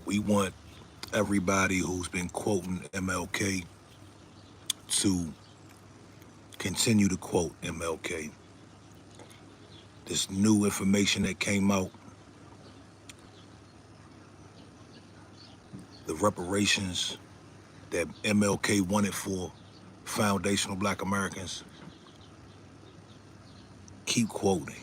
We want everybody who's been quoting MLK to continue to quote MLK. This new information that came out, the reparations that MLK wanted for foundational black Americans, keep quoting.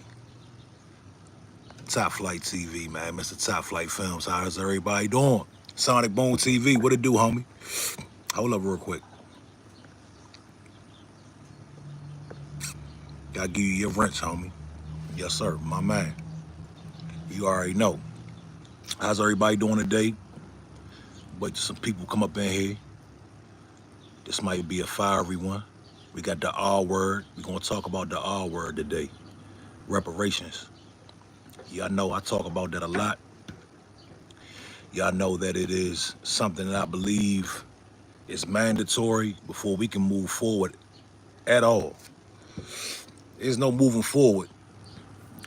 Top Flight TV, man. Mr. Top Flight Films. How's everybody doing? Sonic Boom TV, what it do, homie? Hold up real quick. Gotta give you your wrench, homie. Yes, sir, my man. You already know. How's everybody doing today? Wait till some people come up in here. This might be a fiery one. We got the R word. We're gonna talk about the R word today. Reparations. Y'all know I talk about that a lot. Y'all know that it is something that I believe is mandatory before we can move forward at all. There's no moving forward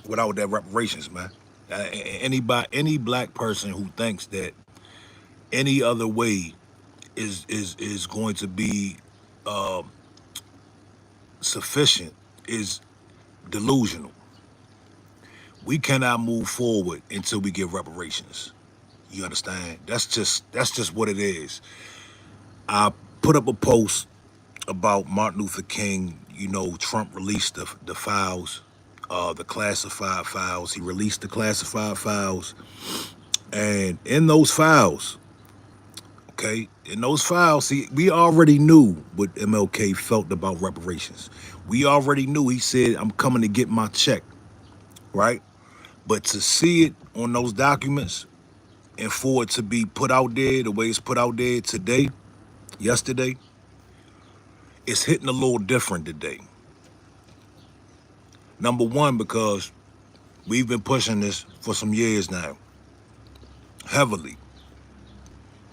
without that reparations, man. Any black person who thinks that any other way is going to be uh, sufficient is delusional. We cannot move forward until we get reparations. You understand? That's just what it is. I put up a post about Martin Luther King. You know, Trump released the files, the classified files. He released the classified files, and in those files, okay, in those files, see, we already knew what MLK felt about reparations. We already knew he said, "I'm coming to get my check," right? But to see it on those documents and for it to be put out there the way it's put out there today, yesterday, it's hitting a little different today. Number one, because we've been pushing this for some years now, heavily.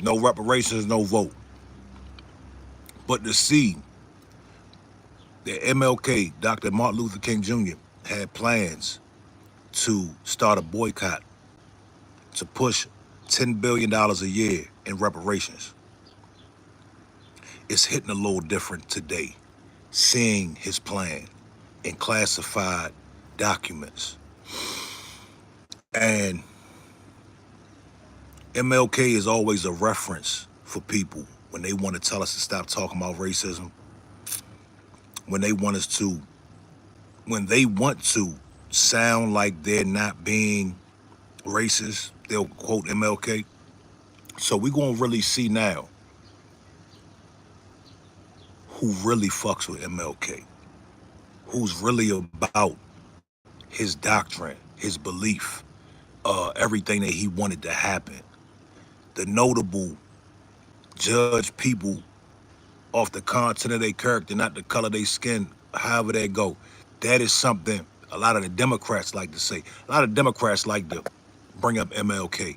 No reparations, no vote. But to see that MLK, Dr. Martin Luther King Jr., had plans to start a boycott to push $10 billion a year in reparations, it's hitting a little different today, seeing his plan in classified documents. And MLK is always a reference for people when they want to tell us to stop talking about racism, when they want us to, when they want to sound like they're not being racist, they'll quote MLK. So we're going to really see now who really fucks with MLK, who's really about his doctrine, his belief, everything that he wanted to happen. The notable judge people off the content of their character, not the color of their skin, however they go. That is something a lot of the Democrats like to say. A lot of Democrats like to bring up MLK.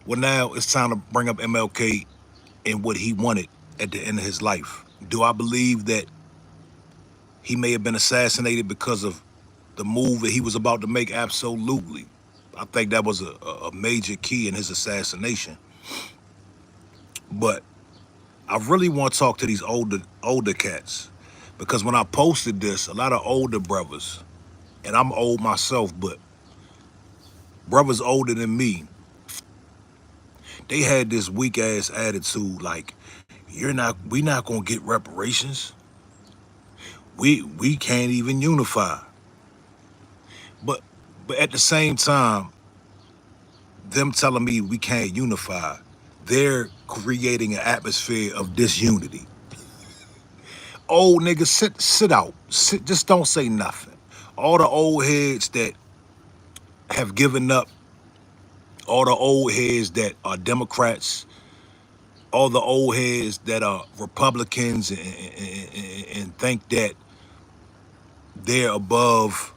Well, now it's time to bring up MLK and what he wanted at the end of his life. Do I believe that he may have been assassinated because of the move that he was about to make? Absolutely. I think that was a major key in his assassination. But I really want to talk to these older cats, because when I posted this, a lot of older brothers, and I'm old myself, but brothers older than me, they had this weak ass attitude like, we not gonna get reparations. We can't even unify. But at the same time, them telling me we can't unify, they're creating an atmosphere of disunity. Old niggas, sit out. Just don't say nothing. All the old heads that have given up, all the old heads that are Democrats, all the old heads that are Republicans and think that they're above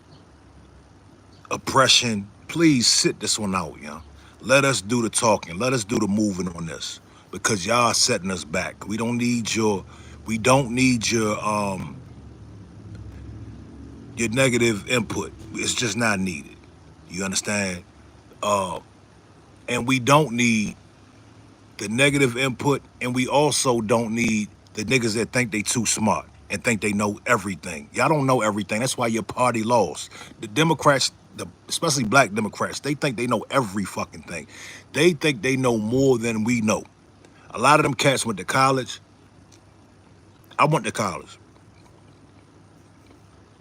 oppression, please sit this one out, y'all. Let us do the talking. Let us do the moving on this, because y'all setting us back. We don't need your negative input. It's just not needed. You understand? And we don't need the negative input, and we also don't need the niggas that think they too smart and think they know everything. Y'all don't know everything. That's why your party lost. The Democrats, especially black Democrats, they think they know every fucking thing. They think they know more than we know. A lot of them cats went to college. I went to college,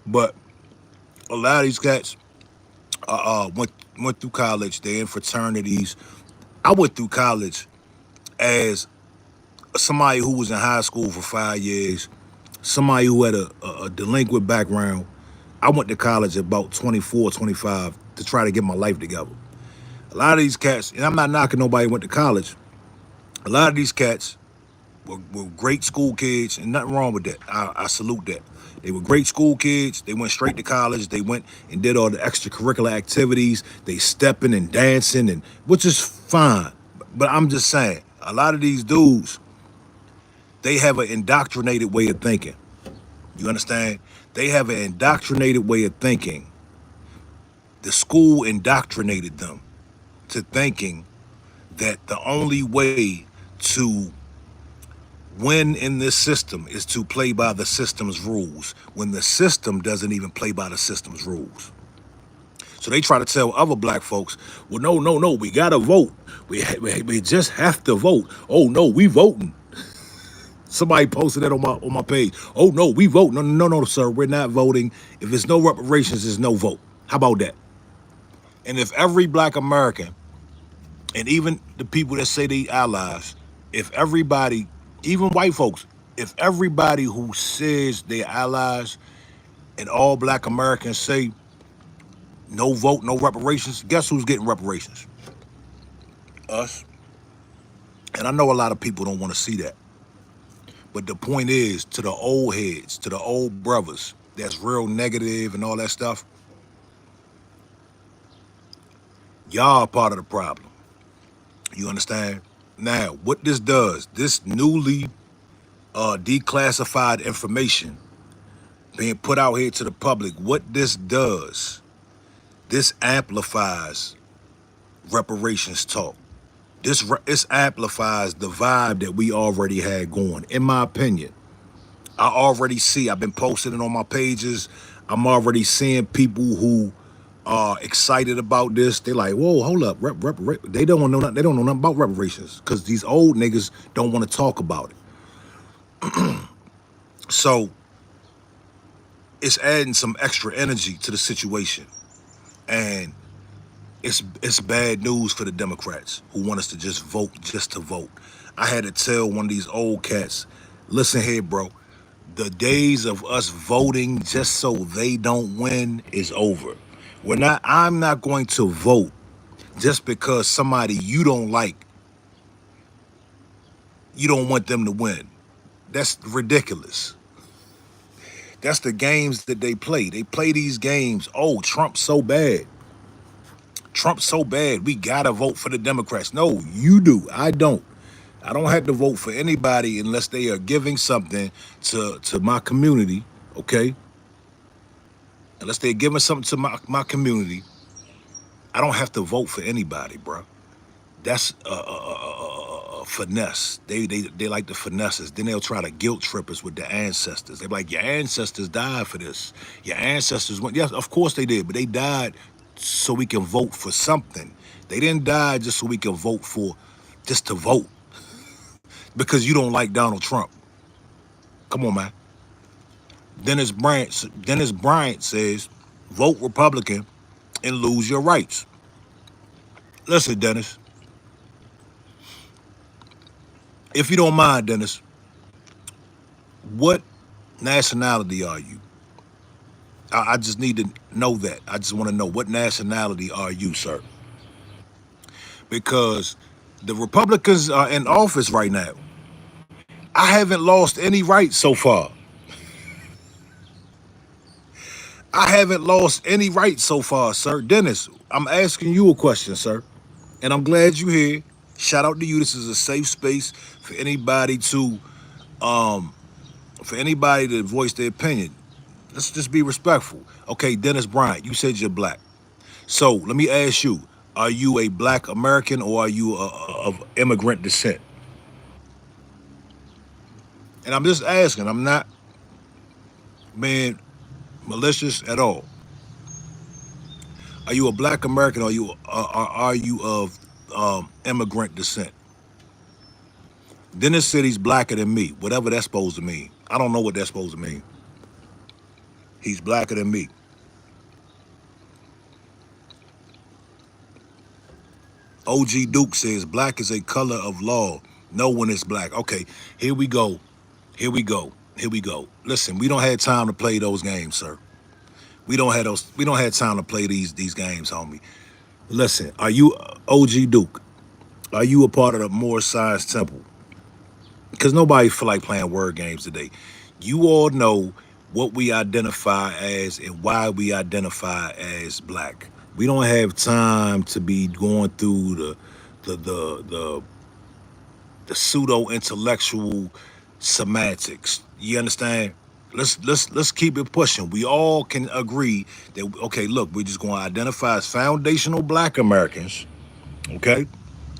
but a lot of these cats went through college. They're in fraternities. I went through college as somebody who was in high school for 5 years, somebody who had a delinquent background. I went to college at about 24, 25 to try to get my life together. A lot of these cats, and I'm not knocking nobody who went to college, a lot of these cats were great school kids, and nothing wrong with that. I salute that. They were great school kids. They went straight to college. They went and did all the extracurricular activities. They stepping and dancing, and which is fine. But I'm just saying, a lot of these dudes, they have an indoctrinated way of thinking. You understand? They have an indoctrinated way of thinking. The school indoctrinated them to thinking that the only way to win in this system is to play by the system's rules, when the system doesn't even play by the system's rules. So they try to tell other black folks, well, no, no, no, we gotta vote. We just have to vote. Oh no, we voting. Somebody posted that on my page. Oh no, we vote. No, no, no, no, sir, we're not voting. If there's no reparations, there's no vote. How about that? And if every black American, and even the people that say they allies, if everybody, even white folks, if everybody who says they're allies and all black Americans say no vote, no reparations, guess who's getting reparations? Us. And I know a lot of people don't want to see that. But the point is, to the old heads, to the old brothers, that's real negative and all that stuff, y'all are part of the problem. You understand? Now, what this does, this newly declassified information being put out here to the public, what this does, this amplifies reparations talk. This amplifies the vibe that we already had going. In my opinion, I already see, I've been posting it on my pages. I'm already seeing people who are excited about this. They're like, whoa, hold up. They don't know nothing. They don't know nothing about reparations because these old niggas don't want to talk about it. So it's adding some extra energy to the situation. And it's bad news for the Democrats who want us to just vote just to vote. I had to tell one of these old cats, listen here, bro, the days of us voting just so they don't win is over. I'm not going to vote just because somebody you don't like, you don't want them to win. That's ridiculous. That's the games that they play. They play these games. Oh, Trump's so bad. Trump's so bad. We gotta vote for the Democrats. No, you do. I don't. I don't have to vote for anybody unless they are giving something to my community, okay? Unless they're giving something to my community, I don't have to vote for anybody, bro. That's a finesse. They like the finesses. Then they'll try to guilt trip us with the ancestors. They're like, your ancestors died for this. Your ancestors went. Yes, of course they did, but they died so we can vote for something. They didn't die just so we can vote for, just to vote because you don't like Donald Trump. Come on, man. Dennis Bryant says, vote Republican and lose your rights. Listen, Dennis, if you don't mind, Dennis, what nationality are you? I just need to know that. I just want to know, what nationality are you, sir? Because the Republicans are in office right now. I haven't lost any rights so far. I haven't lost any rights so far, sir. Dennis, I'm asking you a question, sir. And I'm glad you're here. Shout out to you. This is a safe space for anybody to voice their opinion. Let's just be respectful. Okay, Dennis Bryant, you said you're black. So let me ask you, Are you a black American or are you of immigrant descent? And I'm just asking. I'm not being malicious at all. Are you a black American or are you of immigrant descent? Then it said he's blacker than me, whatever that's supposed to mean. I don't know what that's supposed to mean. He's blacker than me. OG Duke says black is a color of law. No one is black. Okay, here we go. Here we go. Here we go. Listen, we don't have time to play those games, sir. We don't have time to play these games, homie. Listen, are you OG Duke? Are you a part of the Moore Science Temple? Because nobody feel like playing word games today. You all know what we identify as and why we identify as black. We don't have time to be going through the the the, the pseudo intellectual semantics. You understand? Let's keep it pushing. We all can agree that okay, look, we're just going to identify as foundational black Americans, okay,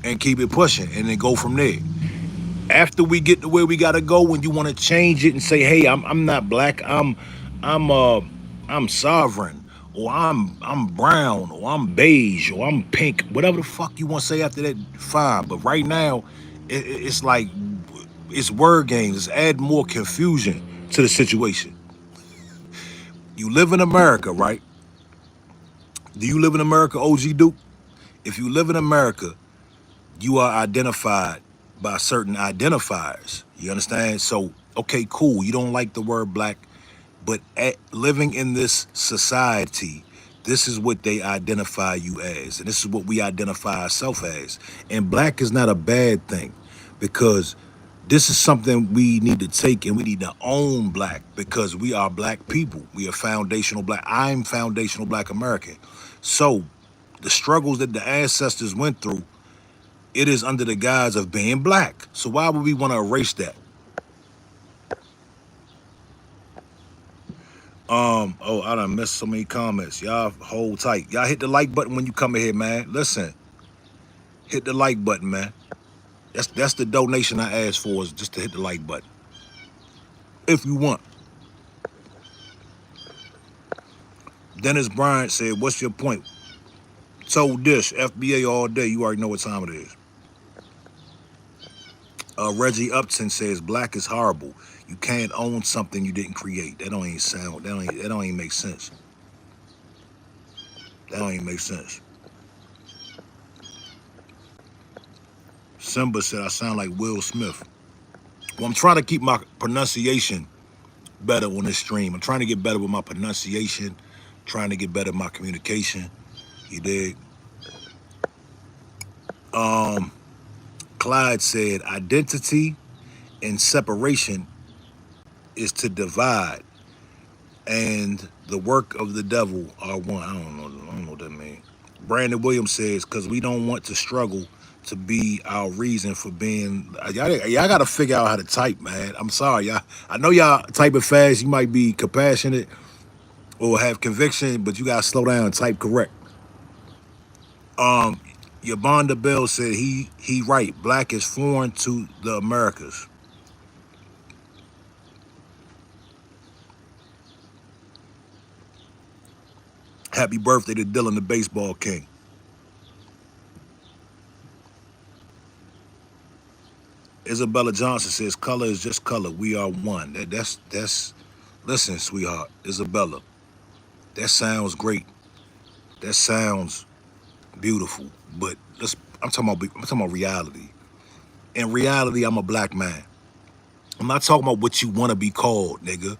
and keep it pushing, and then go from there. After we get to where we gotta go, when you want to change it and say, "Hey, I'm not black. I'm I'm sovereign, or I'm brown, or I'm beige, or I'm pink. Whatever the fuck you want to say after that, fine. But right now, it's like it's word games. It's add more confusion to the situation. You live in America, right? Do you live in America, OG Duke? If you live in America, you are identified by certain identifiers. You understand? So, okay, cool. You don't like the word black, but living in this society, this is what they identify you as, and this is what we identify ourselves as. And black is not a bad thing, because this is something we need to take and we need to own black, because we are black people. We are foundational black. I'm foundational black American. So the struggles that the ancestors went through, it is under the guise of being black. So why would we want to erase that? Oh, I done missed so many comments. Y'all hold tight. Y'all hit the like button when you come in here, man. Listen, hit the like button, man. That's the donation I asked for, is just to hit the like button. If you want. Dennis Bryant said, what's your point? Told this, FBA all day. You already know what time it is. Reggie Upton says, black is horrible. You can't own something you didn't create. That don't even sound, that don't even make sense. That don't even make sense. Simba said, I sound like Will Smith. Well, I'm trying to keep my pronunciation better on this stream. I'm trying to get better with my pronunciation, trying to get better with my communication. You dig? Clyde said, identity and separation is to divide, and the work of the devil are one. I don't know what that means. Brandon Williams says, because we don't want to struggle to be our reason for being. Y'all got to figure out how to type, man. I'm sorry, y'all. I know y'all typing fast. You might be compassionate or have conviction, but you got to slow down and type correct. Yabonda Bell said he right. Black is foreign to the Americas. Happy birthday to Dylan, the baseball king. Isabella Johnson says, color is just color. We are one. That's listen, sweetheart, Isabella. That sounds great. That sounds beautiful. But I'm talking about reality. In reality, I'm a black man. I'm not talking about what you want to be called, nigga.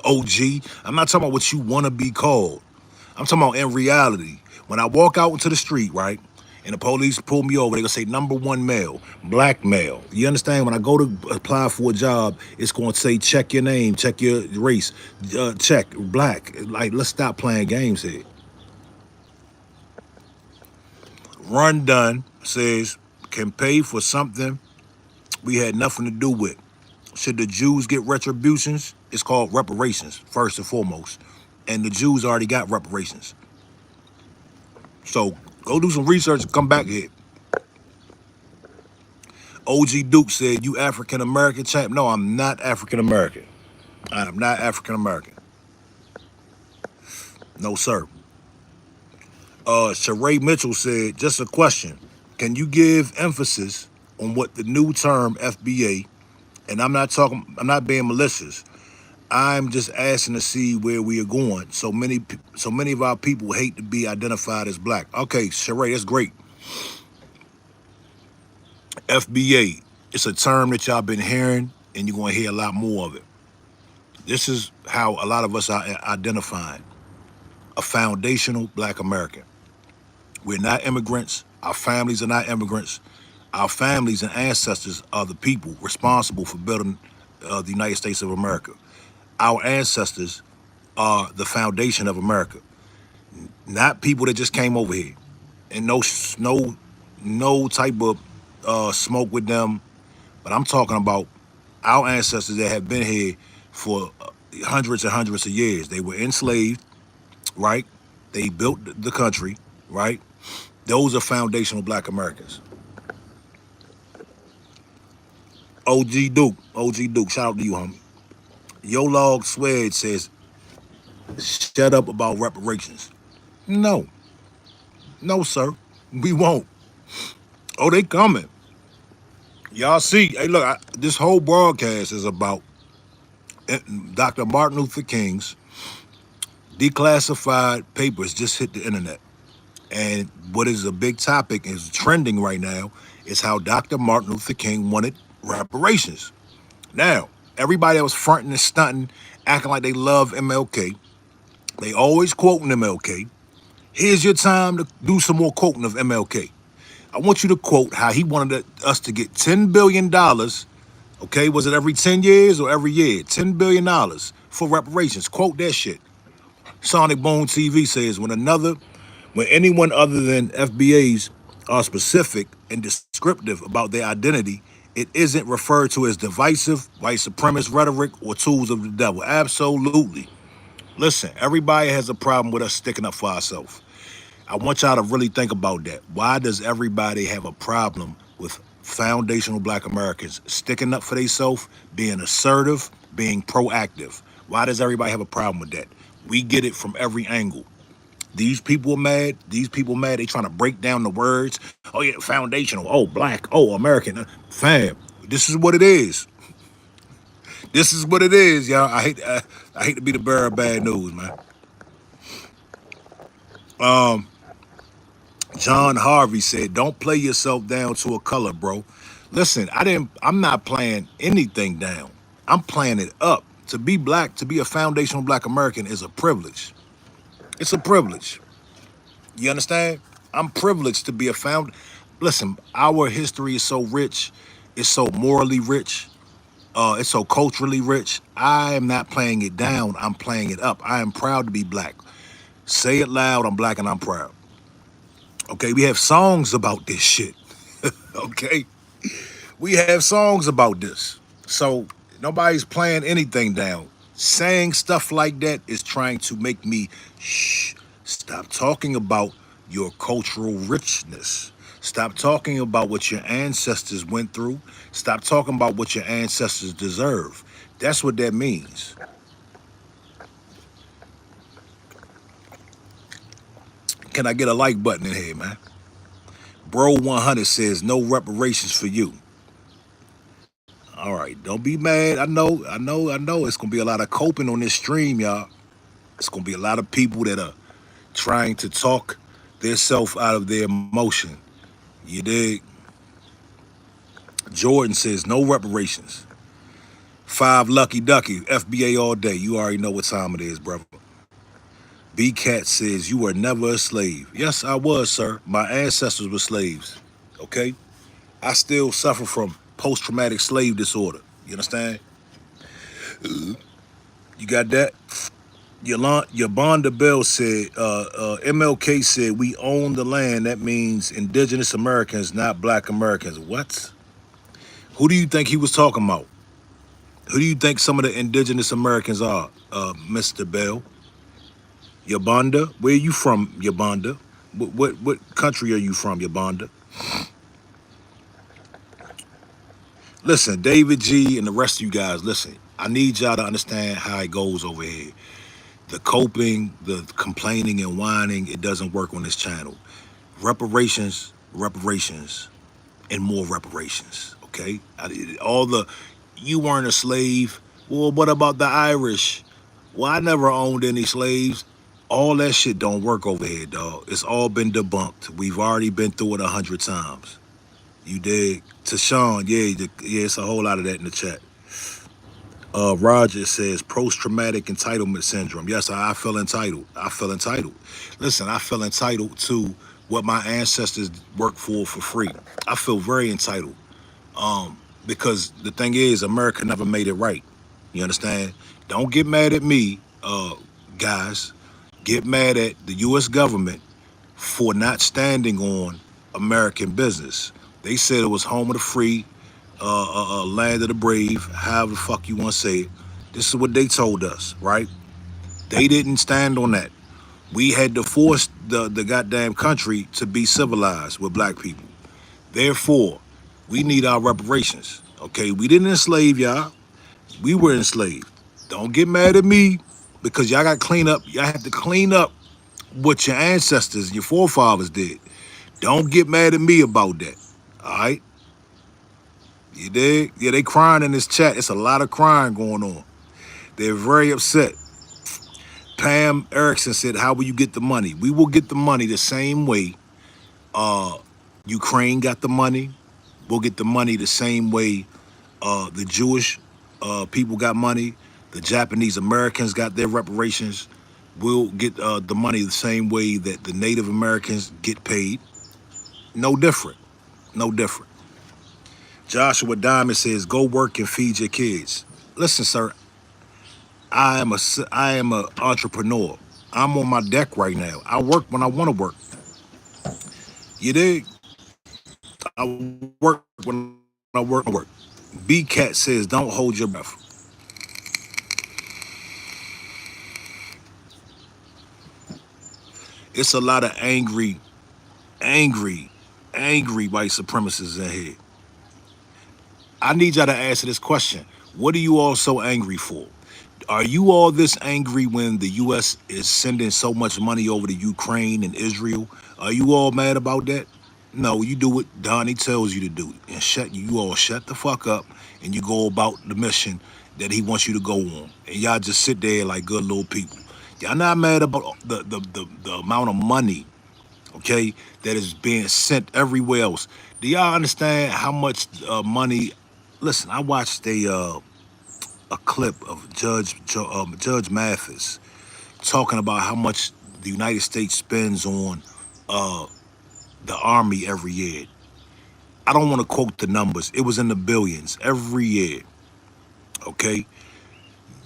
OG. I'm not talking about what you want to be called. I'm talking about in reality. When I walk out into the street, right, and the police pull me over, they gonna say #1 male, black male. You understand? When I go to apply for a job, it's gonna say check your name, check your race, check black. Like, let's stop playing games here. Run Done says, can pay for something we had nothing to do with. Should the Jews get retributions? It's called reparations, first and foremost. And the Jews already got reparations. So Go do some research and come back here. OG Duke said, you African American champ? No, I'm not African American. I am not African American. No, sir. Sheree Mitchell said, just a question. Can you give emphasis on what the new term FBA, and I'm not being malicious. I'm just asking to see where we are going. So many of our people hate to be identified as black. Okay, Sheree, that's great. FBA, it's a term that y'all been hearing, and you're gonna hear a lot more of it. This is how a lot of us are identifying a foundational black American. We're not immigrants. Our families are not immigrants. Our families and ancestors are the people responsible for building the United States of America. Our ancestors are the foundation of America, not people that just came over here. And no type of smoke with them. But I'm talking about our ancestors that have been here for hundreds and hundreds of years. They were enslaved, right? They built the country, right? Those are foundational black Americans. OG Duke, shout out to you, homie. Yo Log Swed says, shut up about reparations. No, no, sir. We won't. Oh, they coming. Y'all see, hey, look, this whole broadcast is about Dr. Martin Luther King's declassified papers just hit the internet. And what is a big topic is trending right now is how Dr. Martin Luther King wanted reparations. Now, everybody that was fronting and stunting, acting like they love MLK, they always quoting MLK. Here's your time to do some more quoting of MLK. I want you to quote how he wanted us to get $10 billion. Okay, was it every 10 years or every year? $10 billion for reparations. Quote that shit. Sonic Bone TV says, when anyone other than FBAs are specific and descriptive about their identity, it isn't referred to as divisive, white supremacist rhetoric, or tools of the devil. Absolutely. Listen, everybody has a problem with us sticking up for ourselves. I want y'all to really think about that. Why does everybody have a problem with foundational black Americans sticking up for themselves, being assertive, being proactive? Why does everybody have a problem with that? We get it from every angle. These people are mad. These people mad. They trying to break down the words. Oh yeah, foundational. Oh, black. Oh, American. Fam, this is what it is. This is what it is, y'all. I hate to be the bearer of bad news, man. John Harvey said, "Don't play yourself down to a color, bro." Listen, I'm not playing anything down. I'm playing it up. To be black, to be a foundational black American is a privilege. It's a privilege. You understand? I'm privileged to be a Listen, our history is so rich. It's so morally rich. It's so culturally rich. I am not playing it down. I'm playing it up. I am proud to be black. Say it loud. I'm black and I'm proud. Okay, we have songs about this shit. Okay, we have songs about this. So nobody's playing anything down. Saying stuff like that is trying to make me stop talking about your cultural richness. Stop talking about what your ancestors went through. Stop talking about what your ancestors deserve. That's what that means. Can I get a like button in here, man? Bro 100 says no reparations for you. All right, don't be mad. I know. It's gonna be a lot of coping on this stream, y'all. It's gonna be a lot of people that are trying to talk their self out of their emotion. You dig? Jordan says no reparations. 5 Lucky Ducky, FBA all day. You already know what time it is, brother. B Cat says you were never a slave. Yes, I was, sir. My ancestors were slaves. Okay? I still suffer from post-traumatic slave disorder. You understand? You got that? Yabonda Bell said, MLK said, we own the land. That means indigenous Americans, not black Americans. What? Who do you think he was talking about? Who do you think some of the indigenous Americans are, Mr. Bell? Yabonda? Where you from, Yabonda? What country are you from, Yabonda? Listen, David G and the rest of you guys, listen. I need y'all to understand how it goes over here. The coping, the complaining and whining, it doesn't work on this channel. Reparations, reparations, and more reparations. Okay, all the you weren't a slave. Well, what about the Irish? Well, I never owned any slaves. All that shit don't work over here, dog. It's all been debunked. We've already been through it 100 times. You dig? To Sean, yeah, yeah, it's a whole lot of that in the chat. Roger says post-traumatic entitlement syndrome. Yes, I feel entitled. I feel entitled. Listen, I feel entitled to what my ancestors worked for free. I feel very entitled. Because the thing is, America never made it right. You understand? Don't get mad at me, guys. Get mad at the U.S. government for not standing on American business. They said it was home of the free, land of the brave, however the fuck you want to say it. This is what they told us, right? They didn't stand on that. We had to force the goddamn country to be civilized with black people. Therefore, we need our reparations. Okay, we didn't enslave y'all. We were enslaved. Don't get mad at me because y'all got to clean up. Y'all have to clean up what your ancestors, your forefathers did. Don't get mad at me about that. All right? You dig? Yeah, they crying in this chat. It's a lot of crying going on. They're very upset. Pam Erickson said, how will you get the money? We will get the money the same way Ukraine got the money. We'll get the money the same way the Jewish people got money. The Japanese Americans got their reparations. We'll get the money the same way that the Native Americans get paid. No different. No different. Joshua Diamond says, go work and feed your kids. Listen, sir, I am a entrepreneur. I'm on my deck right now. I work when I want to work. You dig? I work when I work. B Cat says, don't hold your breath. It's a lot of angry, angry white supremacists in here. I need y'all to answer this question. What are you all so angry for? Are you all this angry when the U.S. is sending so much money over to Ukraine and Israel? Are you all mad about that? No, you do what Donnie tells you to do. And you all shut the fuck up and you go about the mission that he wants you to go on. And y'all just sit there like good little people. Y'all not mad about the amount of money, okay, that is being sent everywhere else. Do y'all understand how much money? Listen, I watched a clip of Judge Mathis talking about how much the United States spends on the Army every year. I don't want to quote the numbers. It was in the billions every year. Okay,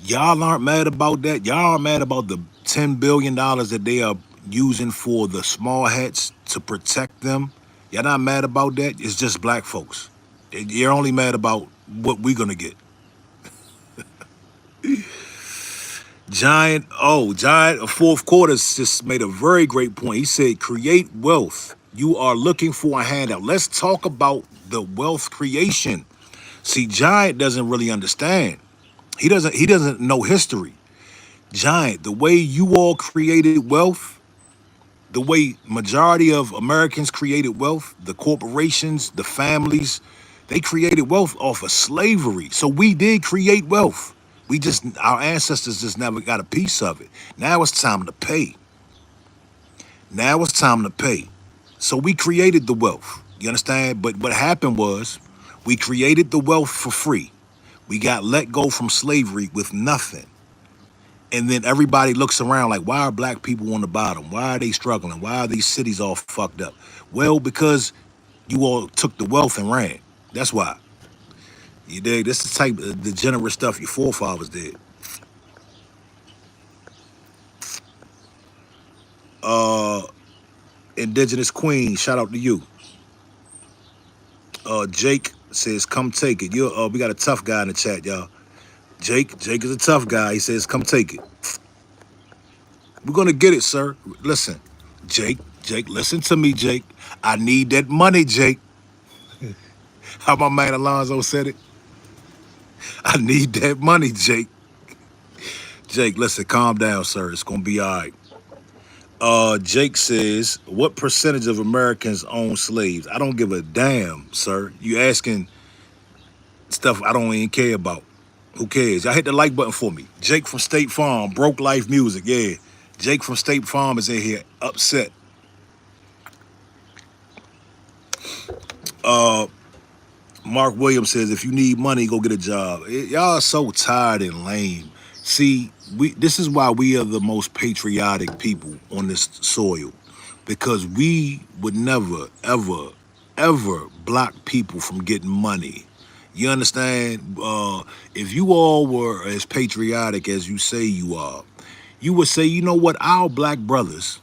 y'all aren't mad about that. Y'all are mad about the $10 billion that they are using for the small hats to protect them. Y'all not mad about that. It's just black folks. You're only mad about what we're gonna get. Giant of fourth quarter just made a very great point. He said, create wealth. You are looking for a handout. Let's talk about the wealth creation. See, Giant doesn't really understand. He doesn't know history. Giant, the way you all created wealth, the way majority of Americans created wealth, the corporations, the families, they created wealth off of slavery. So we did create wealth. Our ancestors just never got a piece of it. Now it's time to pay. Now it's time to pay. So we created the wealth. You understand? But what happened was we created the wealth for free. We got let go from slavery with nothing. And then everybody looks around like, why are black people on the bottom? Why are they struggling? Why are these cities all fucked up? Well, because you all took the wealth and ran. That's why. You dig? This is the type of degenerate stuff your forefathers did. Indigenous Queen, shout out to you. Jake says, come take it. We got a tough guy in the chat, y'all. Jake is a tough guy. He says, come take it. We're gonna get it, sir. Listen, Jake Jake, listen to me, Jake. I need that money, Jake. How my man Alonzo said it. I need that money, Jake. Jake, listen, calm down, sir. It's gonna be all right. Jake says, what percentage of Americans own slaves? I don't give a damn, sir. You asking stuff I don't even care about. Who cares? Y'all hit the like button for me. Jake from State Farm, Broke Life Music, yeah. Jake from State Farm is in here, upset. Mark Williams says, if you need money, go get a job. Y'all are so tired and lame. See, this is why we are the most patriotic people on this soil. Because we would never, ever, ever block people from getting money. You understand? If you all were as patriotic as you say you are, you would say, you know what, our black brothers,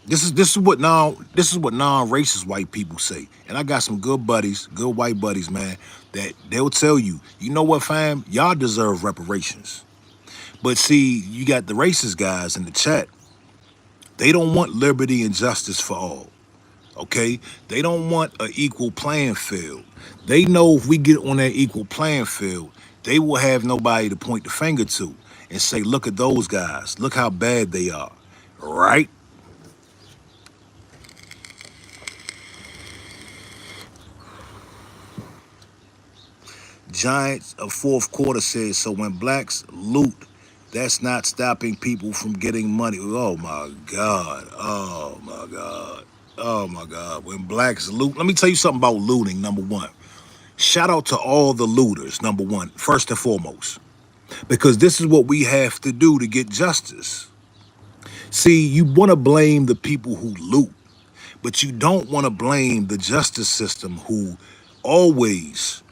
this is what non-racist white people say. And I got some good buddies, good white buddies, man, that they'll tell you, you know what, fam, y'all deserve reparations. But see, you got the racist guys in the chat. They don't want liberty and justice for all. Okay? They don't want an equal playing field. They know if we get on that equal playing field, they will have nobody to point the finger to and say, look at those guys. Look how bad they are. Right? Giants of fourth quarter says, so when blacks loot, that's not stopping people from getting money. Oh my God. Oh my God. Oh my God. When blacks loot, let me tell you something about looting, number one. Shout out to all the looters, number one, first and foremost. Because this is what we have to do to get justice. See, you want to blame the people who loot, but you don't want to blame the justice system who always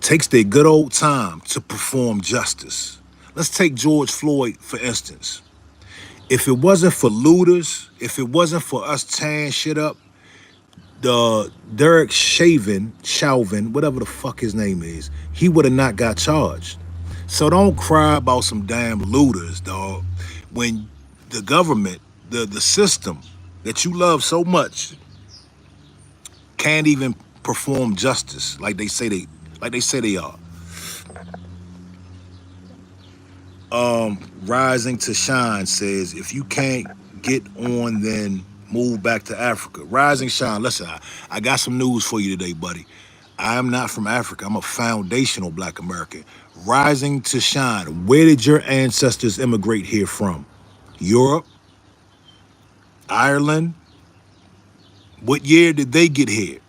takes their good old time to perform justice. Let's take George Floyd, for instance. If it wasn't for looters, if it wasn't for us tearing shit up, the Derek Chauvin, whatever the fuck his name is, he would have not got charged. So don't cry about some damn looters, dog. When the government, the system that you love so much can't even perform justice like they say they are. Rising to Shine says, if you can't get on, then move back to Africa. Rising Shine, listen, I got some news for you today, buddy. I am not from Africa. I'm a foundational black American. Rising to Shine, where did your ancestors immigrate here from? Europe? Ireland? What year did they get here?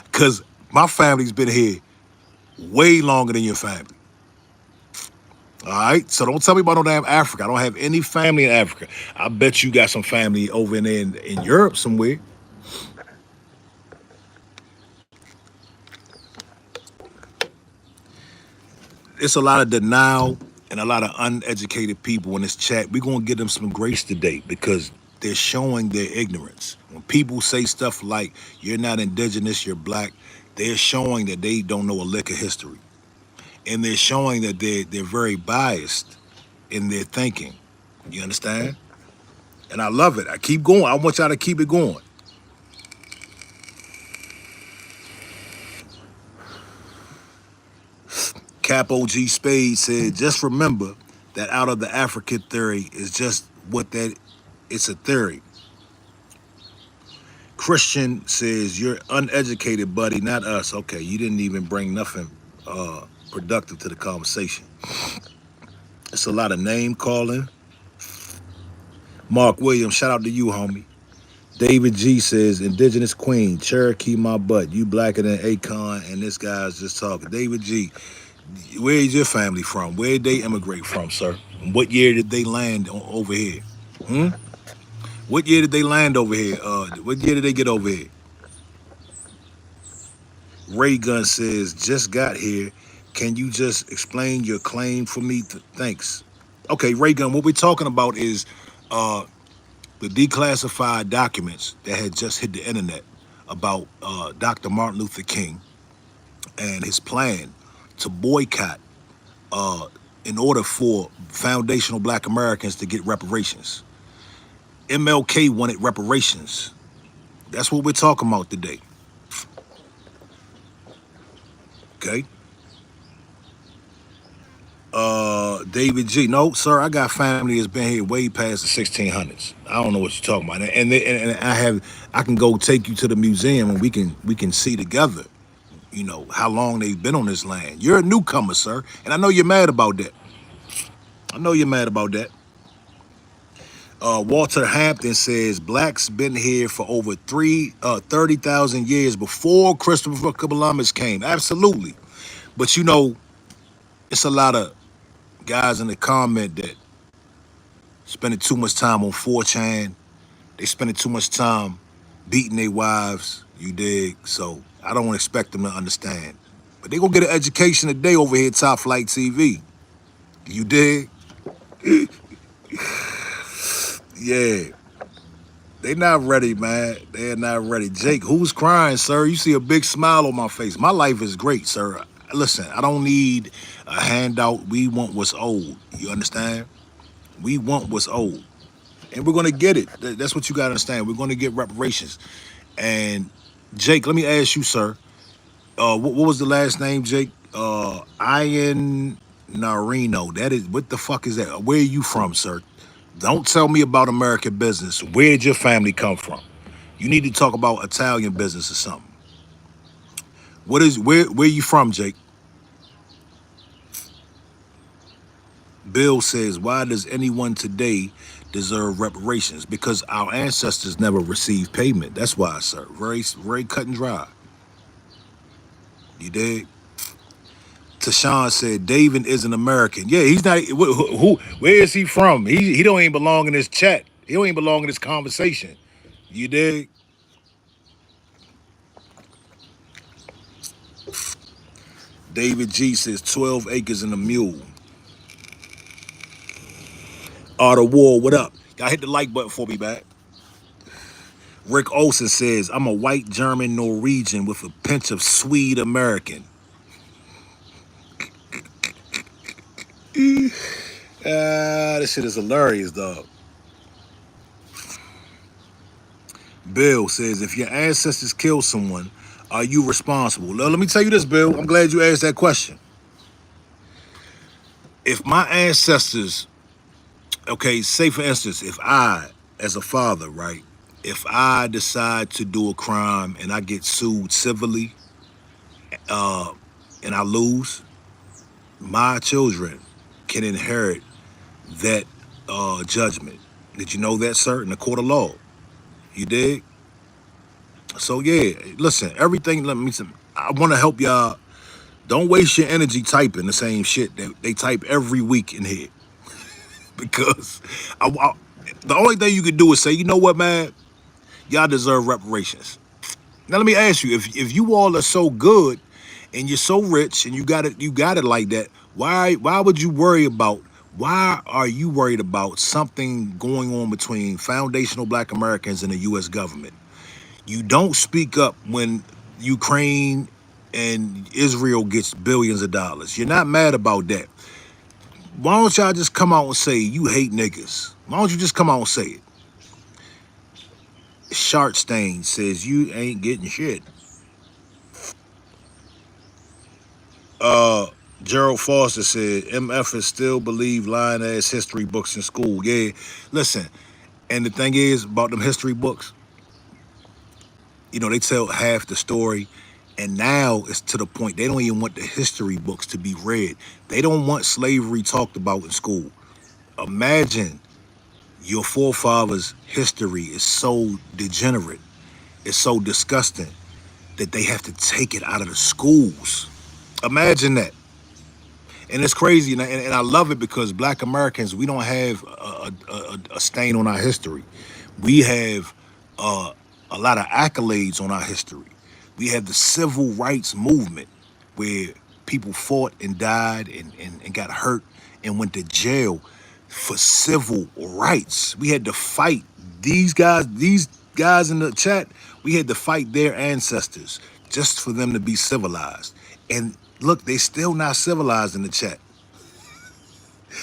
Because my family's been here way longer than your family. All right, so don't tell me about no damn Africa. I don't have any family in Africa. I bet you got some family over in Europe somewhere. It's a lot of denial and a lot of uneducated people in this chat. We're gonna give them some grace today because they're showing their ignorance. When people say stuff like, you're not indigenous, you're black, they're showing that they don't know a lick of history. And they're showing that they're very biased in their thinking. You understand? And I love it. I keep going. I want y'all to keep it going. Capo G Spade said, just remember that out of the African theory is just what that, it's a theory. Christian says, you're uneducated, buddy, not us. Okay, you didn't even bring nothing productive to the conversation. It's a lot of name calling. Mark Williams, shout out to you, homie. David G says, indigenous queen, Cherokee my butt. You blacker than Akon, and this guy's just talking. David G, where is your family from? Where did they immigrate from, sir? And what year did they land over here? Hmm? What year did they land over here? What year did they get over here? Ray Gun says, just got here. Can you just explain your claim for me? Thanks. Okay, Ray Gun, what we're talking about is the declassified documents that had just hit the internet about Dr. Martin Luther King and his plan to boycott in order for foundational black Americans to get reparations. MLK wanted reparations. That's what we're talking about today. Okay. David G. No, sir, I got family that's been here way past the 1600s. I don't know what you're talking about. And I can go take you to the museum and we can see together, how long they've been on this land. You're a newcomer, sir, and I know you're mad about that. I know you're mad about that. Walter Hampton says blacks been here for over 30,000 years before Christopher Columbus came. Absolutely. But it's a lot of guys in the comment that spending too much time on 4chan. They spending too much time beating their wives, you dig? So I don't expect them to understand. But they gonna get an education today over here at Top Flight TV. You dig? Yeah. They not ready, man. They're not ready. Jake, who's crying, sir? You see a big smile on my face. My life is great, sir. Listen, I don't need a handout. We want what's old. You understand? We want what's old. And we're gonna get it. That's what you gotta understand. We're gonna get reparations. And Jake, let me ask you, sir. What was the last name, Jake? Ian Narino. That is, what the fuck is that? Where are you from, sir? Don't tell me about American business. Where did your family come from? You need to talk about Italian business or something. Where you from, Jake? Bill says, why does anyone today deserve reparations? Because our ancestors never received payment. That's why, sir. Very, very cut and dry. You dig? Tashawn said, David is an American. Yeah, he's not. Where is he from? He don't even belong in this chat. He don't even belong in this conversation. You dig? David G says 12 acres and a mule. Art of War, what up? Y'all hit the like button for me back. Rick Olsen says, I'm a white German Norwegian with a pinch of Swede American. This shit is hilarious, dog. Bill says, if your ancestors killed someone, are you responsible? Now, let me tell you this, Bill. I'm glad you asked that question. If my ancestors, okay, say for instance, if I, as a father, right, if I decide to do a crime and I get sued civilly, and I lose, my children can inherit that judgment. Did you know that, sir? In the court of law. You dig? So yeah, listen, everything, I want to help y'all. Don't waste your energy typing the same shit that they type every week in here. Because the only thing you can do is say, you know what, man? Y'all deserve reparations. Now let me ask you, if you all are so good and you're so rich and you got it like that, why are you worried about something going on between foundational black Americans and the US government? You don't speak up when Ukraine and Israel gets billions of dollars. You're not mad about that. Why don't y'all just come out and say you hate niggas? Why don't you just come out and say it? Shark Stain says you ain't getting shit. Gerald Foster said MFers still believe lying ass history books in school. Yeah, listen, and the thing is about them history books, they tell half the story, and now it's to the point they don't even want the history books to be read. They don't want slavery talked about in school. Imagine your forefathers' history is so degenerate, it's so disgusting that they have to take it out of the schools. Imagine that. And it's crazy, and I love it because black Americans, we don't have a stain on our history. We have a lot of accolades on our history. We have the civil rights movement where people fought and died and got hurt and went to jail for civil rights. We had to fight these guys in the chat. We had to fight their ancestors just for them to be civilized. And look, they still not civilized in the chat.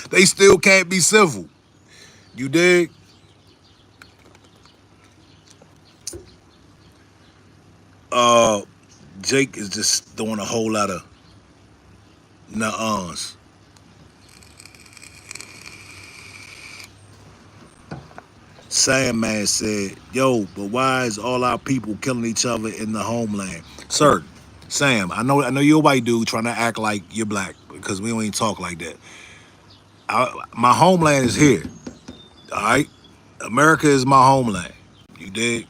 They still can't be civil. You dig? Uh, Jake is just doing a whole lot of nuh-uns. Sandman said, yo, but why is all our people killing each other in the homeland? Sir, Sam, I know you're a white dude trying to act like you're black because we don't even talk like that. My homeland is here, all right? America is my homeland. You dig?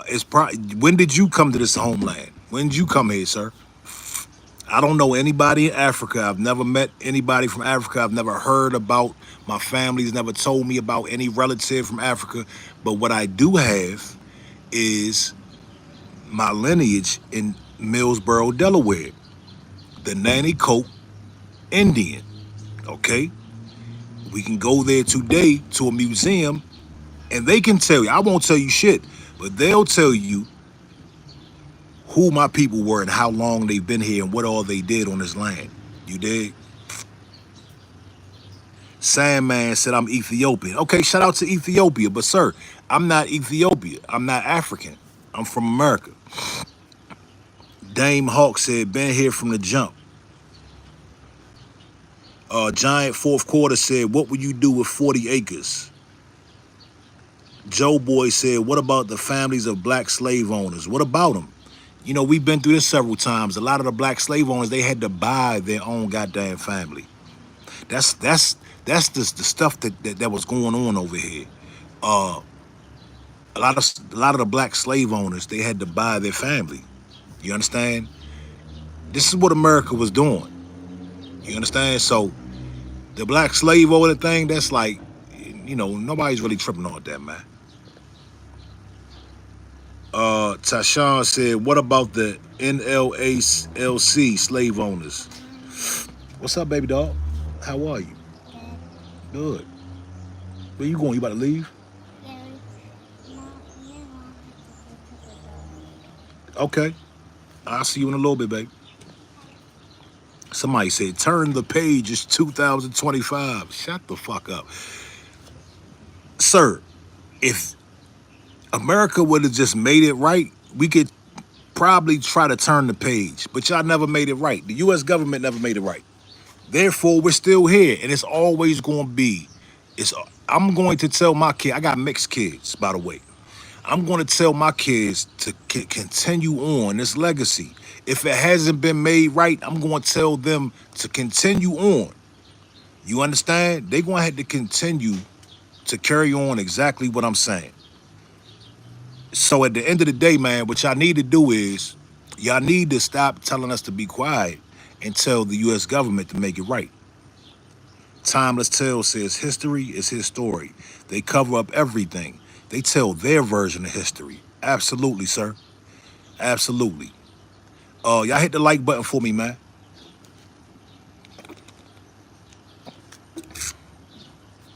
It's probably, when did you come to this homeland? When did you come here, sir? I don't know anybody in Africa. I've never met anybody from Africa. I've never heard about my family's never told me about any relative from Africa. But what I do have is my lineage in Millsboro, Delaware, the Nanny Coat Indian. Okay? We can go there today to a museum and they can tell you, I won't tell you shit, but they'll tell you who my people were and how long they've been here and what all they did on this land. You dig? Sandman said I'm Ethiopian. Okay, shout out to Ethiopia. But sir, I'm not Ethiopia. I'm not African. I'm from America. Dame Hawk said, been here from the jump. Giant fourth quarter said, what would you do with 40 acres? Joe Boy said, what about the families of black slave owners? What about them? You know, we've been through this several times. A lot of the black slave owners, they had to buy their own goddamn family. That's the stuff that was going on over here. Uh, a lot of the black slave owners, they had to buy their family. You understand? This is what America was doing. You understand? So the black slave owner thing, that's like, nobody's really tripping on that, man. Tashawn said, what about the NLALC slave owners? What's up, baby dog? How are you? Good. Where you going? You about to leave? Okay. I'll see you in a little bit, babe. Somebody said, turn the page, it's 2025. Shut the fuck up. Sir, if America would have just made it right, we could probably try to turn the page. But y'all never made it right. The U.S. government never made it right. Therefore, we're still here, and it's always going to be. I'm going to tell my kid, I got mixed kids, by the way. I'm going to tell my kids to continue on this legacy. If it hasn't been made right, I'm going to tell them to continue on. You understand? They're going to have to continue to carry on exactly what I'm saying. So at the end of the day, man, what y'all need to do is y'all need to stop telling us to be quiet and tell the U.S. government to make it right. Timeless Tale says history is his story. They cover up everything. They tell their version of history. Absolutely, sir. Absolutely. Y'all hit the like button for me, man.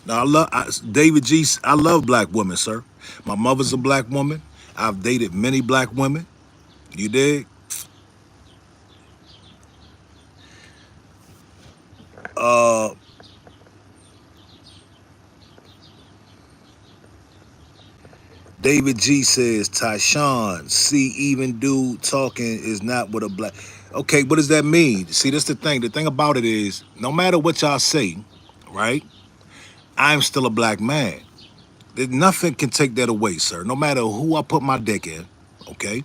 Now, David G. I love black women, sir. My mother's a black woman. I've dated many black women. You dig? Uh, David G says, Tyshawn, see, even dude talking is not what a black. Okay, what does that mean? See, that's the thing. The thing about it is, no matter what y'all say, right? I'm still a black man. Nothing can take that away, sir. No matter who I put my dick in, okay?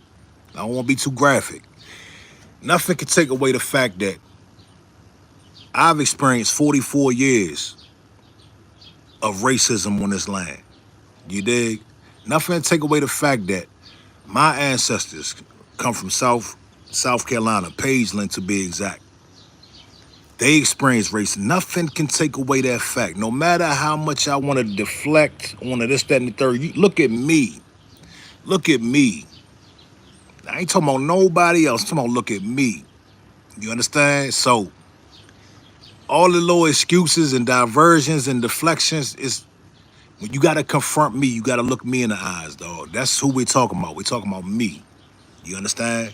I don't want to be too graphic. Nothing can take away the fact that I've experienced 44 years of racism on this land. You dig? Nothing to take away the fact that my ancestors come from South Carolina, Pageland to be exact. They experienced racism. Nothing can take away that fact. No matter how much I want to deflect on this, that, and the third, look at me. Look at me. I ain't talking about nobody else. I'm talking about look at me. You understand? So all the little excuses and diversions and deflections is when you got to confront me, you got to look me in the eyes, dog. That's who we're talking about. We're talking about me. You understand?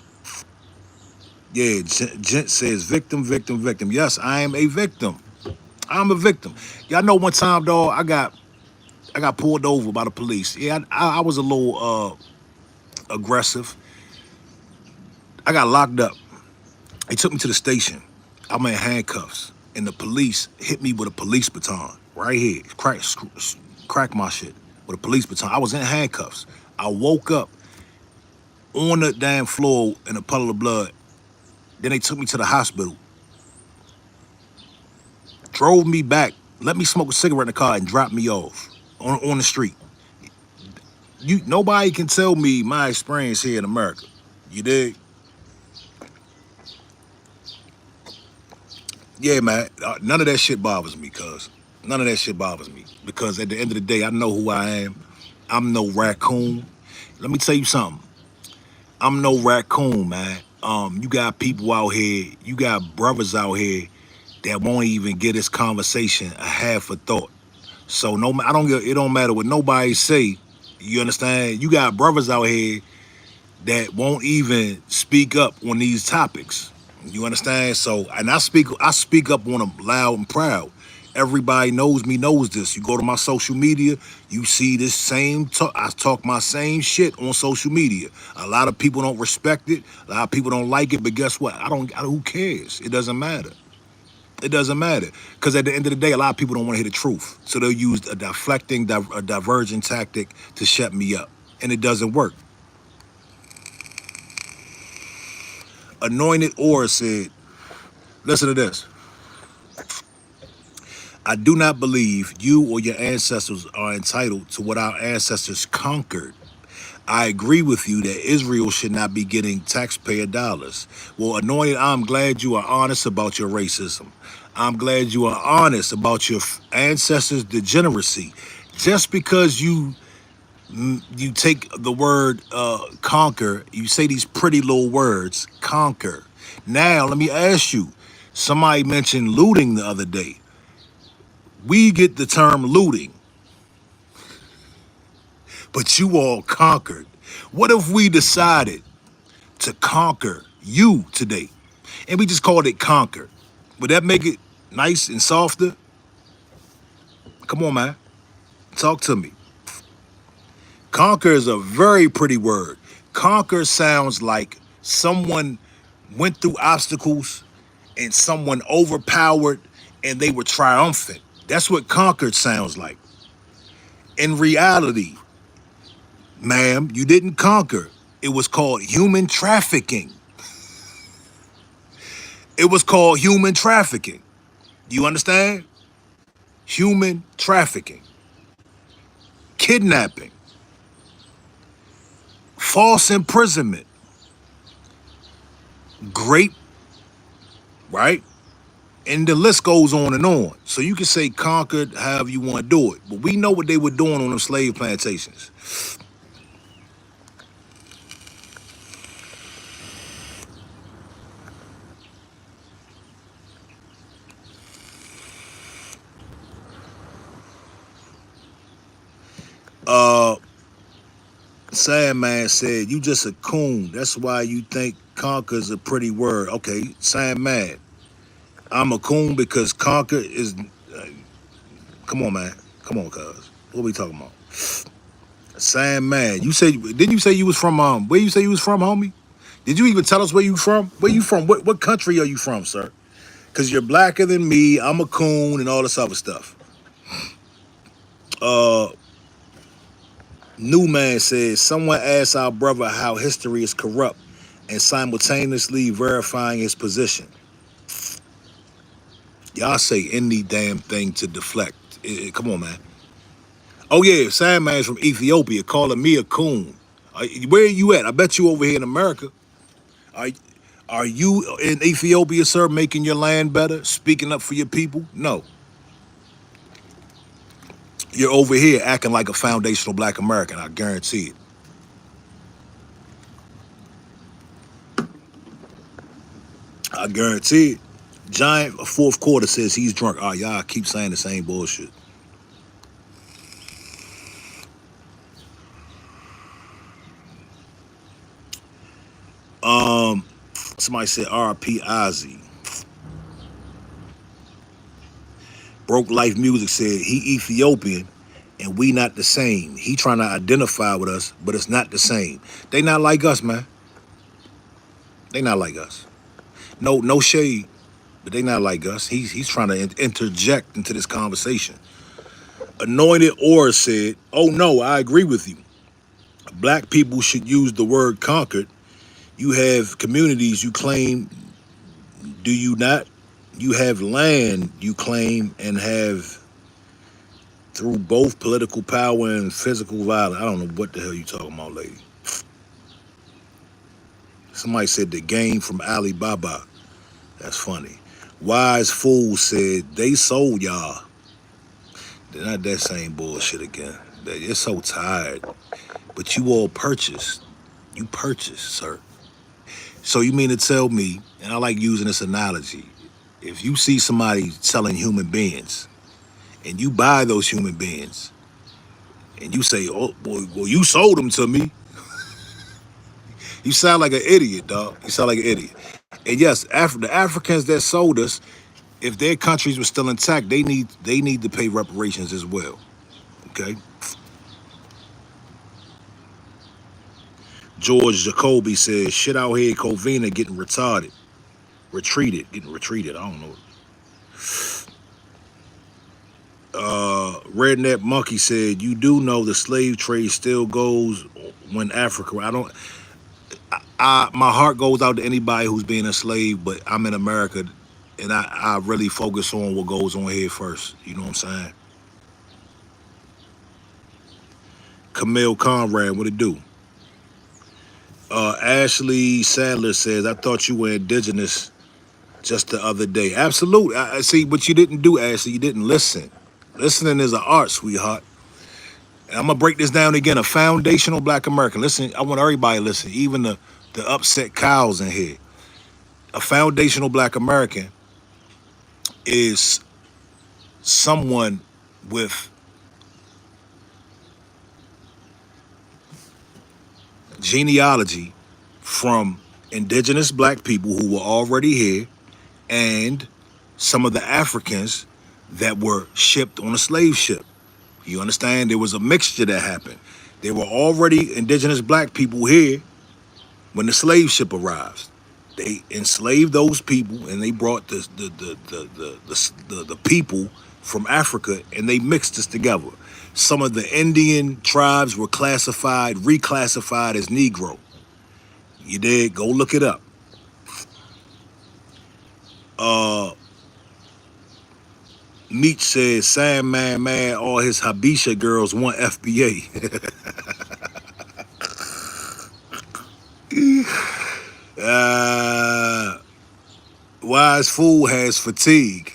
Yeah, Gent says victim, victim, victim. Yes, I am a victim. I'm a victim. Y'all know one time, dog, I got pulled over by the police. Yeah, I was a little aggressive. I got locked up. They took me to the station. I'm in handcuffs, and the police hit me with a police baton right here. Crack my shit with a police baton. I was in handcuffs. I woke up on the damn floor in a puddle of blood. Then they took me to the hospital, drove me back, let me smoke a cigarette in the car, and dropped me off on the street. Nobody can tell me my experience here in America. You dig? Yeah, man. None of that shit bothers me, cuz. None of that shit bothers me. Because at the end of the day, I know who I am. I'm no raccoon. Let me tell you something. I'm no raccoon, man. You got people out here, you got brothers out here that won't even get this conversation a half a thought. So no, it don't matter what nobody say. You understand? You got brothers out here that won't even speak up on these topics. You understand? So, and I speak up on them loud and proud. Everybody knows me, knows this. You go to my social media, you see this same talk. I talk my same shit on social media. A lot of people don't respect it. A lot of people don't like it. But guess what? Who cares? It doesn't matter. It doesn't matter. Because at the end of the day, a lot of people don't want to hear the truth. So they'll use a diverging tactic to shut me up. And it doesn't work. Anointed Aura said, listen to this. I do not believe you or your ancestors are entitled to what our ancestors conquered. I agree with you that Israel should not be getting taxpayer dollars. Well, Anointed, I'm glad you are honest about your racism. I'm glad you are honest about your ancestors' degeneracy. Just because you take the word conquer, you say these pretty little words, conquer. Now, let me ask you, somebody mentioned looting the other day. We get the term looting, but you all conquered. What if we decided to conquer you today? And we just called it conquer. Would that make it nice and softer? Come on, man. Talk to me. Conquer is a very pretty word. Conquer sounds like someone went through obstacles and someone overpowered and they were triumphant. That's what conquered sounds like. In reality, ma'am, you didn't conquer. It was called human trafficking. It was called human trafficking. You understand? Human trafficking. Kidnapping. False imprisonment. Grape, right? And the list goes on and on. So you can say conquered however you want to do it. But we know what they were doing on them slave plantations. Sandman said, you just a coon. That's why you think conquer's a pretty word. Okay, Sandman. I'm a coon because conquer is... come on, man. Come on, cuz. What we talking about? Sandman. Didn't you say you was from, where you say you was from, homie? Did you even tell us where you from? Where you from? What country are you from, sir? Because you're blacker than me, I'm a coon, and all this other stuff. New Man says, someone asked our brother how history is corrupt and simultaneously verifying his position. Y'all say any damn thing to deflect. Come on, man. Oh, yeah, Sandman's from Ethiopia calling me a coon. Where are you at? I bet you over here in America. Are you in Ethiopia, sir, making your land better, speaking up for your people? No. You're over here acting like a foundational black American, I guarantee it. I guarantee it. Giant fourth quarter says he's drunk. Oh, y'all keep saying the same bullshit. Somebody said R.P. Ozzy. Broke Life Music said he Ethiopian and we not the same. He trying to identify with us, but it's not the same. They not like us, man. They not like us. No shade, but they not like us. He's trying to interject into this conversation. Anointed Aura said, "Oh no, I agree with you. Black people should use the word conquered. You have communities you claim, do you not? You have land you claim and have through both political power and physical violence." I don't know what the hell you talking about, lady. Somebody said the game from Alibaba. That's funny. Wise Fool said they sold y'all. They're not that same bullshit again. They're so tired. But you all purchased. You purchased, sir. So you mean to tell me, and I like using this analogy, if you see somebody selling human beings and you buy those human beings and you say, oh, boy, well, you sold them to me, you sound like an idiot, dog. You sound like an idiot. And yes, the Africans that sold us, if their countries were still intact, they need to pay reparations as well. Okay. George Jacoby says, shit out here, Covina getting retarded. Getting retreated. I don't know. Redneck Monkey said, you do know the slave trade still goes when Africa. My heart goes out to anybody who's being a slave, but I'm in America and I really focus on what goes on here first. You know what I'm saying? Camille Conrad, what it do? Ashley Sadler says, I thought you were indigenous just the other day. Absolutely. I see, but you didn't do, Ashley. You didn't listen. Listening is an art, sweetheart. And I'm gonna break this down again. A foundational Black American. Listen, I want everybody to listen, even the upset cows in here. A foundational Black American is someone with genealogy from indigenous Black people who were already here and some of the Africans that were shipped on a slave ship. You understand? There was a mixture that happened. There were already indigenous Black people here when the slave ship arrived. They enslaved those people and they brought the people from Africa and they mixed us together. Some of the Indian tribes were reclassified as Negro. You did, go look it up. Meech says, Sandman mad all his Habesha girls want FBA. Wise Fool has fatigue.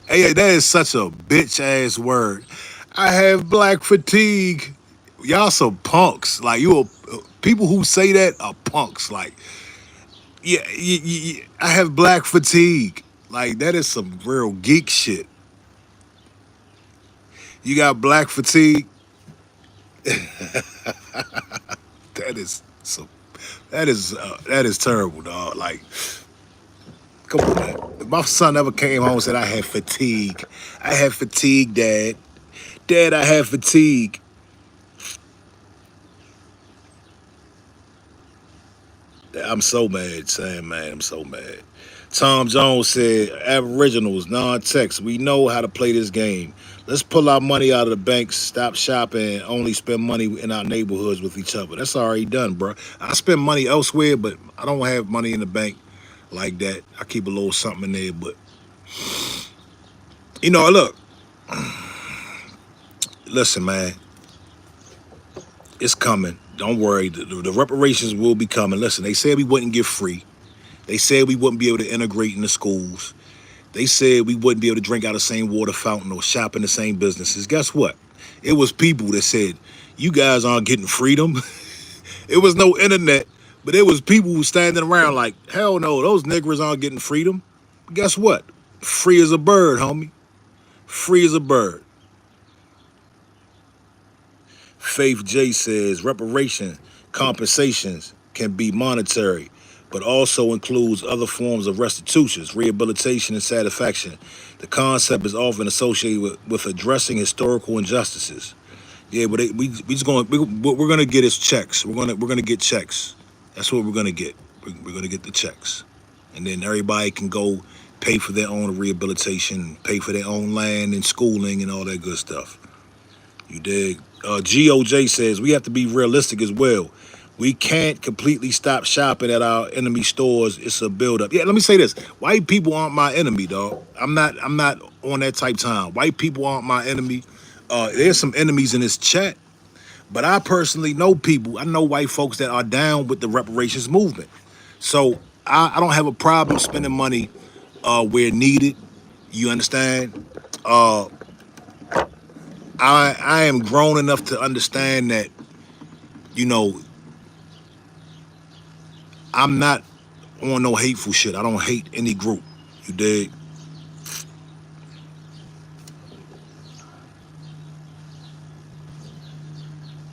Hey, that is such a bitch ass word. I have black fatigue. Y'all some punks. Like people who say that are punks. Like, yeah, I have black fatigue. Like that is some real geek shit. You got black fatigue. That is so. That is terrible, dog. Like, come on, man. If my son ever came home and said I had fatigue, I have fatigue, Dad. Dad, I have fatigue. I'm so mad, Sam, man. I'm so mad. Tom Jones said, Aboriginals, non-tex, we know how to play this game. Let's pull our money out of the banks, stop shopping, and only spend money in our neighborhoods with each other. That's already done, bro. I spend money elsewhere, but I don't have money in the bank like that. I keep a little something in there, but, you know, look. Listen, man. It's coming. Don't worry. The reparations will be coming. Listen, they said we wouldn't get free. They said we wouldn't be able to integrate in the schools. They said we wouldn't be able to drink out of the same water fountain or shop in the same businesses. Guess what? It was people that said, you guys aren't getting freedom. It was no internet, but it was people who standing around like, hell no, those niggers aren't getting freedom. Guess what? Free as a bird, homie. Free as a bird. Faith J says reparation compensations can be monetary, but also includes other forms of restitutions, rehabilitation, and satisfaction. The concept is often associated with addressing historical injustices. Yeah, but we're gonna get is checks. We're gonna get checks. That's what we're gonna get. We're gonna get the checks, and then everybody can go pay for their own rehabilitation, pay for their own land and schooling and all that good stuff. You dig? GOJ says we have to be realistic as well. We can't completely stop shopping at our enemy stores. It's a buildup. Yeah, let me say this: white people aren't my enemy, dog. I'm not. I'm not on that type time. White people aren't my enemy. There's some enemies in this chat, but I personally know people. I know white folks that are down with the reparations movement. So I don't have a problem spending money where needed. You understand? Uh, I am grown enough to understand that, you know, I'm not on no hateful shit. I don't hate any group. You dig?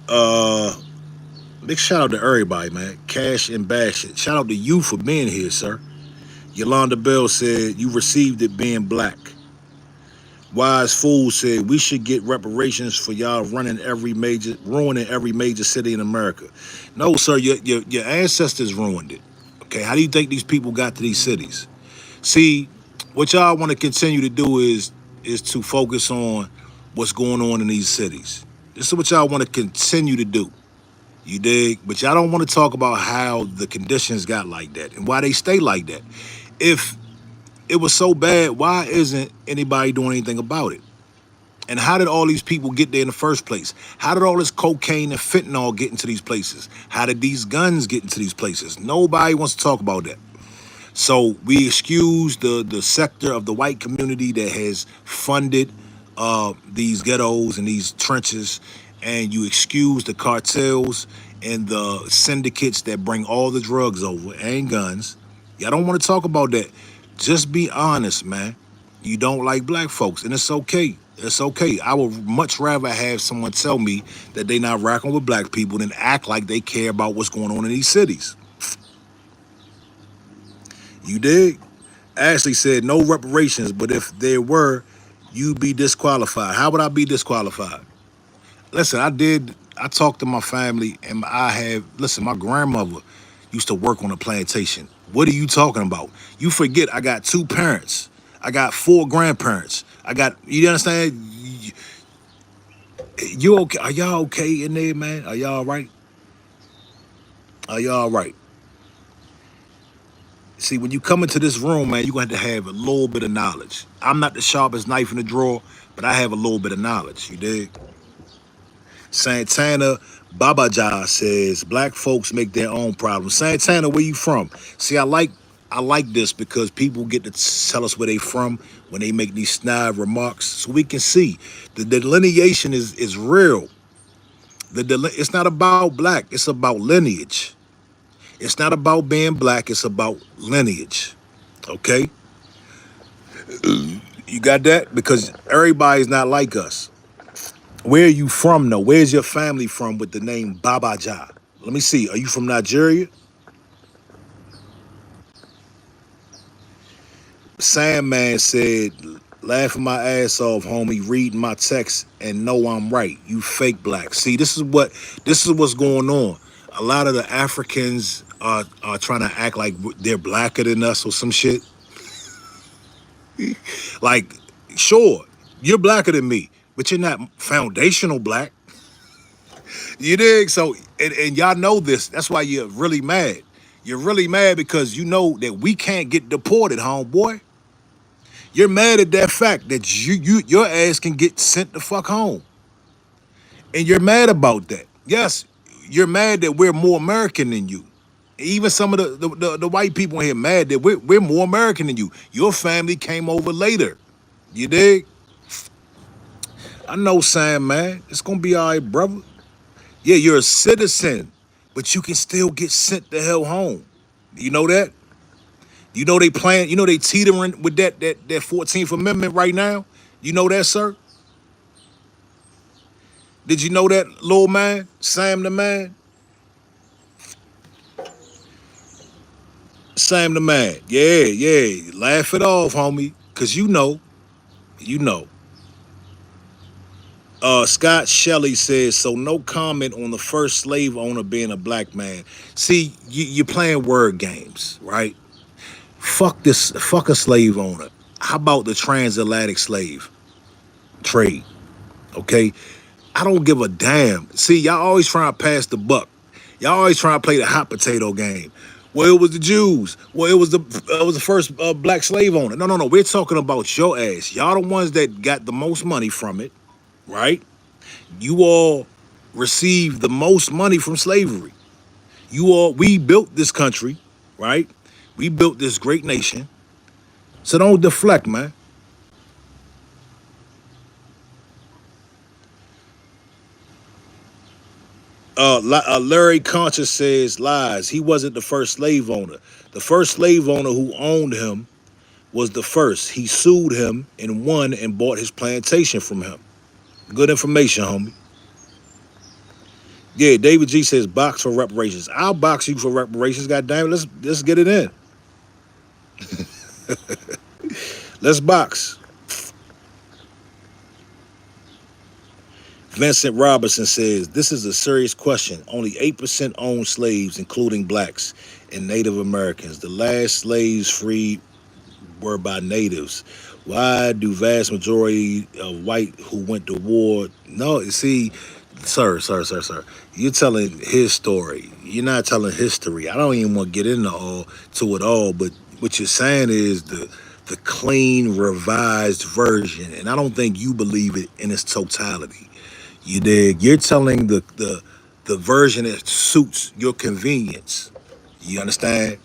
Uh, Big shout out to everybody, man. Cash and Bash it. Shout out to you for being here, sir. Yolanda Bell said you received it being black. Wise Fool said we should get reparations for y'all ruining every major city in America. No, sir, your ancestors ruined it. Okay, how do you think these people got to these cities? See, what y'all want to continue to do is to focus on what's going on in these cities. This is what y'all want to continue to do. You dig? But y'all don't want to talk about how the conditions got like that and why they stay like that. If it was so bad, why isn't anybody doing anything about it? And how did all these people get there in the first place? How did all this cocaine and fentanyl get into these places? How did these guns get into these places? Nobody wants to talk about that. So we excuse the sector of the white community that has funded these ghettos and these trenches, and you excuse the cartels and the syndicates that bring all the drugs over and guns. Y'all don't want to talk about that. Just be honest, man. You don't like black folks, and it's okay. It's okay. I would much rather have someone tell me that they not rocking with black people than act like they care about what's going on in these cities. You dig? Ashley said no reparations, but if there were, you'd be disqualified. How would I be disqualified? Listen, I talked to my family, and listen, my grandmother used to work on a plantation. What are you talking about? You forget I got two parents. I got four grandparents. You understand? You okay? Are y'all okay in there, man? Are y'all all right? Are y'all all right? See, when you come into this room, man, you're going to have a little bit of knowledge. I'm not the sharpest knife in the drawer, but I have a little bit of knowledge. You dig? Santana Babaja says black folks make their own problems. Santana, where you from? See, I like this because people get to tell us where they from when they make these snide remarks, so we can see the delineation is real. It's not about black; it's about lineage. It's not about being black; it's about lineage. Okay, you got that? Because everybody's not like us. Where are you from, though? Where's your family from with the name Babaja? Let me see. Are you from Nigeria? Sandman said, laughing my ass off, homie, reading my text and know I'm right. You fake black. See, this is what's going on. A lot of the Africans are trying to act like they're blacker than us or some shit. Like, sure, you're blacker than me, but you're not foundational black. You dig? So, and y'all know this. That's why you're really mad. You're really mad because you know that we can't get deported, homeboy. You're mad at that fact that your ass can get sent the fuck home. And you're mad about that. Yes, you're mad that we're more American than you. Even some of the white people in here mad that we're more American than you. Your family came over later. You dig? I know, Sam, man. It's gonna be all right, brother. Yeah, you're a citizen, but you can still get sent the hell home. You know that? They teetering with that 14th Amendment right now? You know that, sir? Did you know that, little man? Sam the man? Sam the man. Yeah, yeah. Laugh it off, homie. Cause you know. Scott Shelley says, so no comment on the first slave owner being a black man. See, you're playing word games, right? Fuck a slave owner. How about the transatlantic slave trade? Okay, I don't give a damn. See, y'all always trying to pass the buck. Y'all always trying to play the hot potato game. Well, it was the Jews. Well, it was the first black slave owner. No, no, no. We're talking about your ass. Y'all the ones that got the most money from it, right? You all received the most money from slavery. We built this country, right? We built this great nation. So don't deflect, man. Larry Conscious says lies. He wasn't the first slave owner. The first slave owner who owned him was the first. He sued him and won and bought his plantation from him. Good information, homie. Yeah, David G says box for reparations. I'll box you for reparations. God damn it, let's get it in. Let's box. Vincent Robinson says this is a serious question. Only 8% own slaves, including blacks and Native Americans. The last slaves freed were by natives. Why do vast majority of white who went to war? No, see, sir. You're telling his story. You're not telling history. I don't even want to get into all to it all, but what you're saying is the clean, revised version, and I don't think you believe it in its totality. You dig? You're telling the version that suits your convenience. You understand?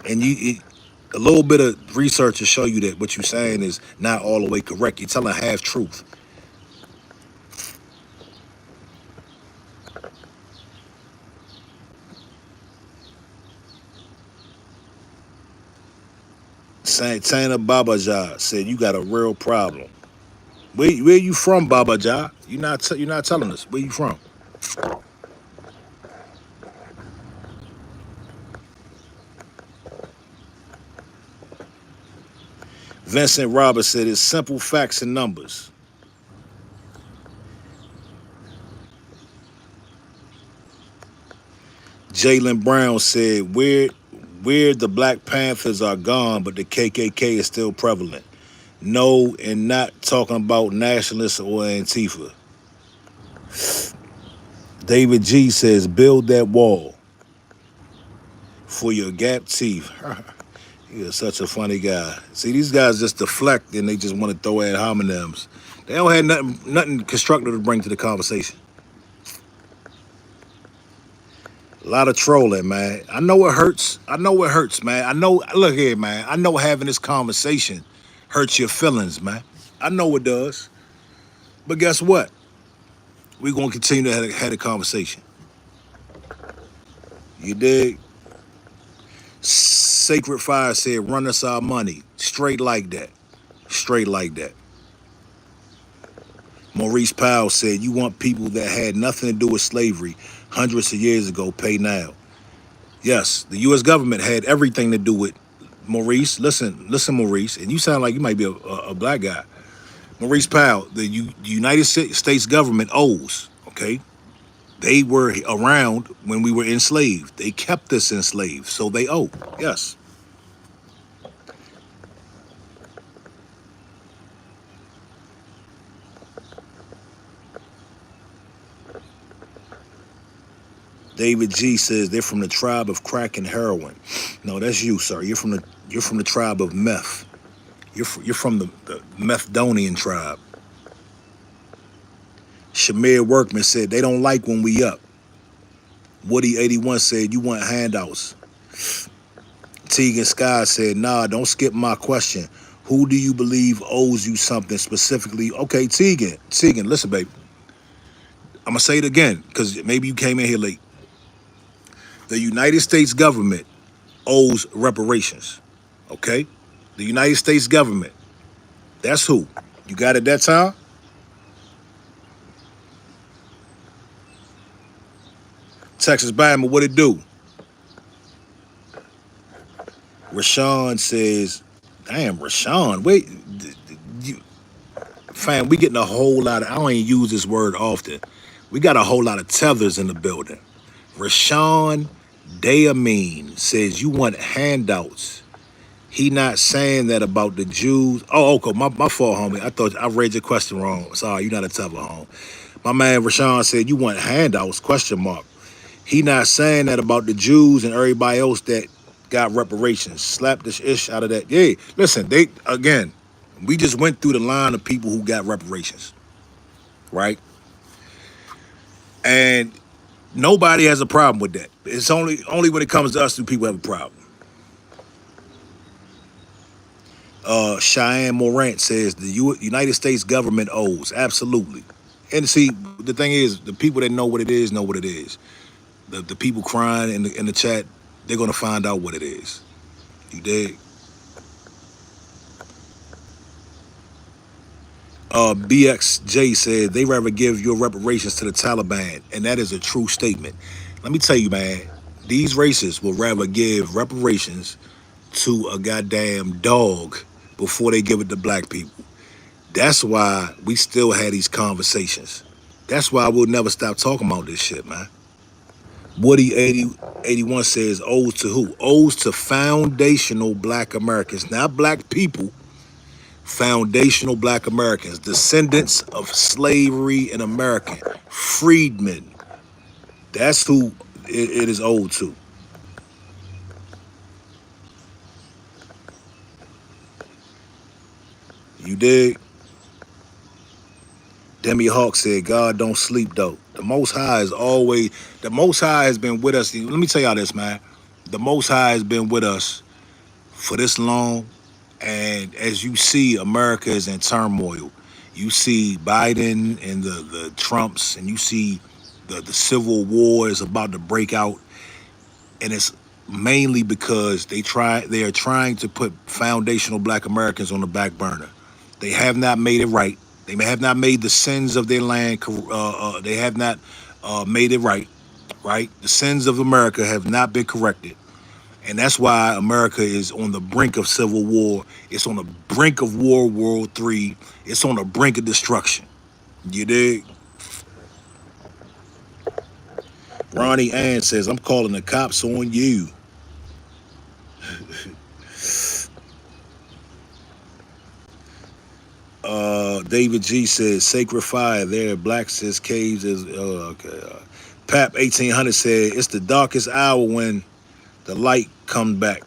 And a little bit of research to show you that what you're saying is not all the way correct. You're telling half truth. Santana Babaja said you got a real problem. Where you from, Babaja? You're not telling us where you from. Vincent Roberts said it's simple facts and numbers. Jalen Brown said where the Black Panthers are gone, but the KKK is still prevalent. No, and not talking about nationalists or Antifa. David G says build that wall for your gap teeth. You're such a funny guy. See, these guys just deflect and they just want to throw at homonyms. They don't have nothing constructive to bring to the conversation. A lot of trolling, man. I know it hurts. I know it hurts, man. I know, look here, man. I know having this conversation hurts your feelings, man. I know it does. But guess what? We're going to continue to have a conversation. You dig? Sacred Fire said, run us our money. Straight like that. Straight like that. Maurice Powell said, you want people that had nothing to do with slavery hundreds of years ago pay now. Yes, the U.S. government had everything to do with Maurice. Listen, Maurice, and you sound like you might be a black guy. Maurice Powell, the United States government owes, okay? They were around when we were enslaved. They kept us enslaved, so they owe. Yes. David G says they're from the tribe of crack and heroin. No, that's you, sir. You're from the tribe of meth. You're from the Methodonian tribe. Shamir Workman said they don't like when we up. Woody 81 said you want handouts. Tegan Sky said, nah, don't skip my question. Who do you believe owes you something specifically? Okay, Tegan, listen, baby. I'm gonna say it again, because maybe you came in here late. The United States government owes reparations. Okay? The United States government. That's who. You got it that time? Texas Bama, what it do? Rashawn says, damn, Rashawn, wait, you, fam, we getting a whole lot of, I don't even use this word often. We got a whole lot of tethers in the building. Rashawn Dayamin says you want handouts. He not saying that about the Jews. Oh, okay, my fault, homie. I thought I read your question wrong. Sorry, you're not a tether, home. My man Rashawn said you want handouts, question mark. He not saying that about the Jews and everybody else that got reparations. Slap the ish out of that. Yeah, listen, we just went through the line of people who got reparations, right? And nobody has a problem with that. It's only when it comes to us do people have a problem. Cheyenne Morant says the United States government owes. Absolutely. And see, the thing is, the people that know what it is know what it is. The people crying in the chat, they're gonna find out what it is. You dig? BXJ said they rather give your reparations to the Taliban, and that is a true statement. Let me tell you, man, these racists will rather give reparations to a goddamn dog before they give it to black people. That's why we still had these conversations. That's why we'll never stop talking about this shit, man. Woody 81 says owes to who? Owes to foundational black Americans, not black people. Foundational black Americans, descendants of slavery in America, freedmen. That's who it is owed to. You dig? Demi Hawk said, God don't sleep though. The Most High has been with us. Let me tell y'all this, man. The Most High has been with us for this long. And as you see, America is in turmoil. You see Biden and the Trumps, and you see the civil war is about to break out. And it's mainly because they are trying to put foundational black Americans on the back burner. They have not made it right. They have not made the sins of their land. They have not made it right. Right? The sins of America have not been corrected. And that's why America is on the brink of civil war. It's on the brink of World War III. It's on the brink of destruction. You dig? Ronnie Ann says, I'm calling the cops on you. David G says, sacred fire there. Black says caves is, okay. Pap 1800 said, it's the darkest hour when the light comes back.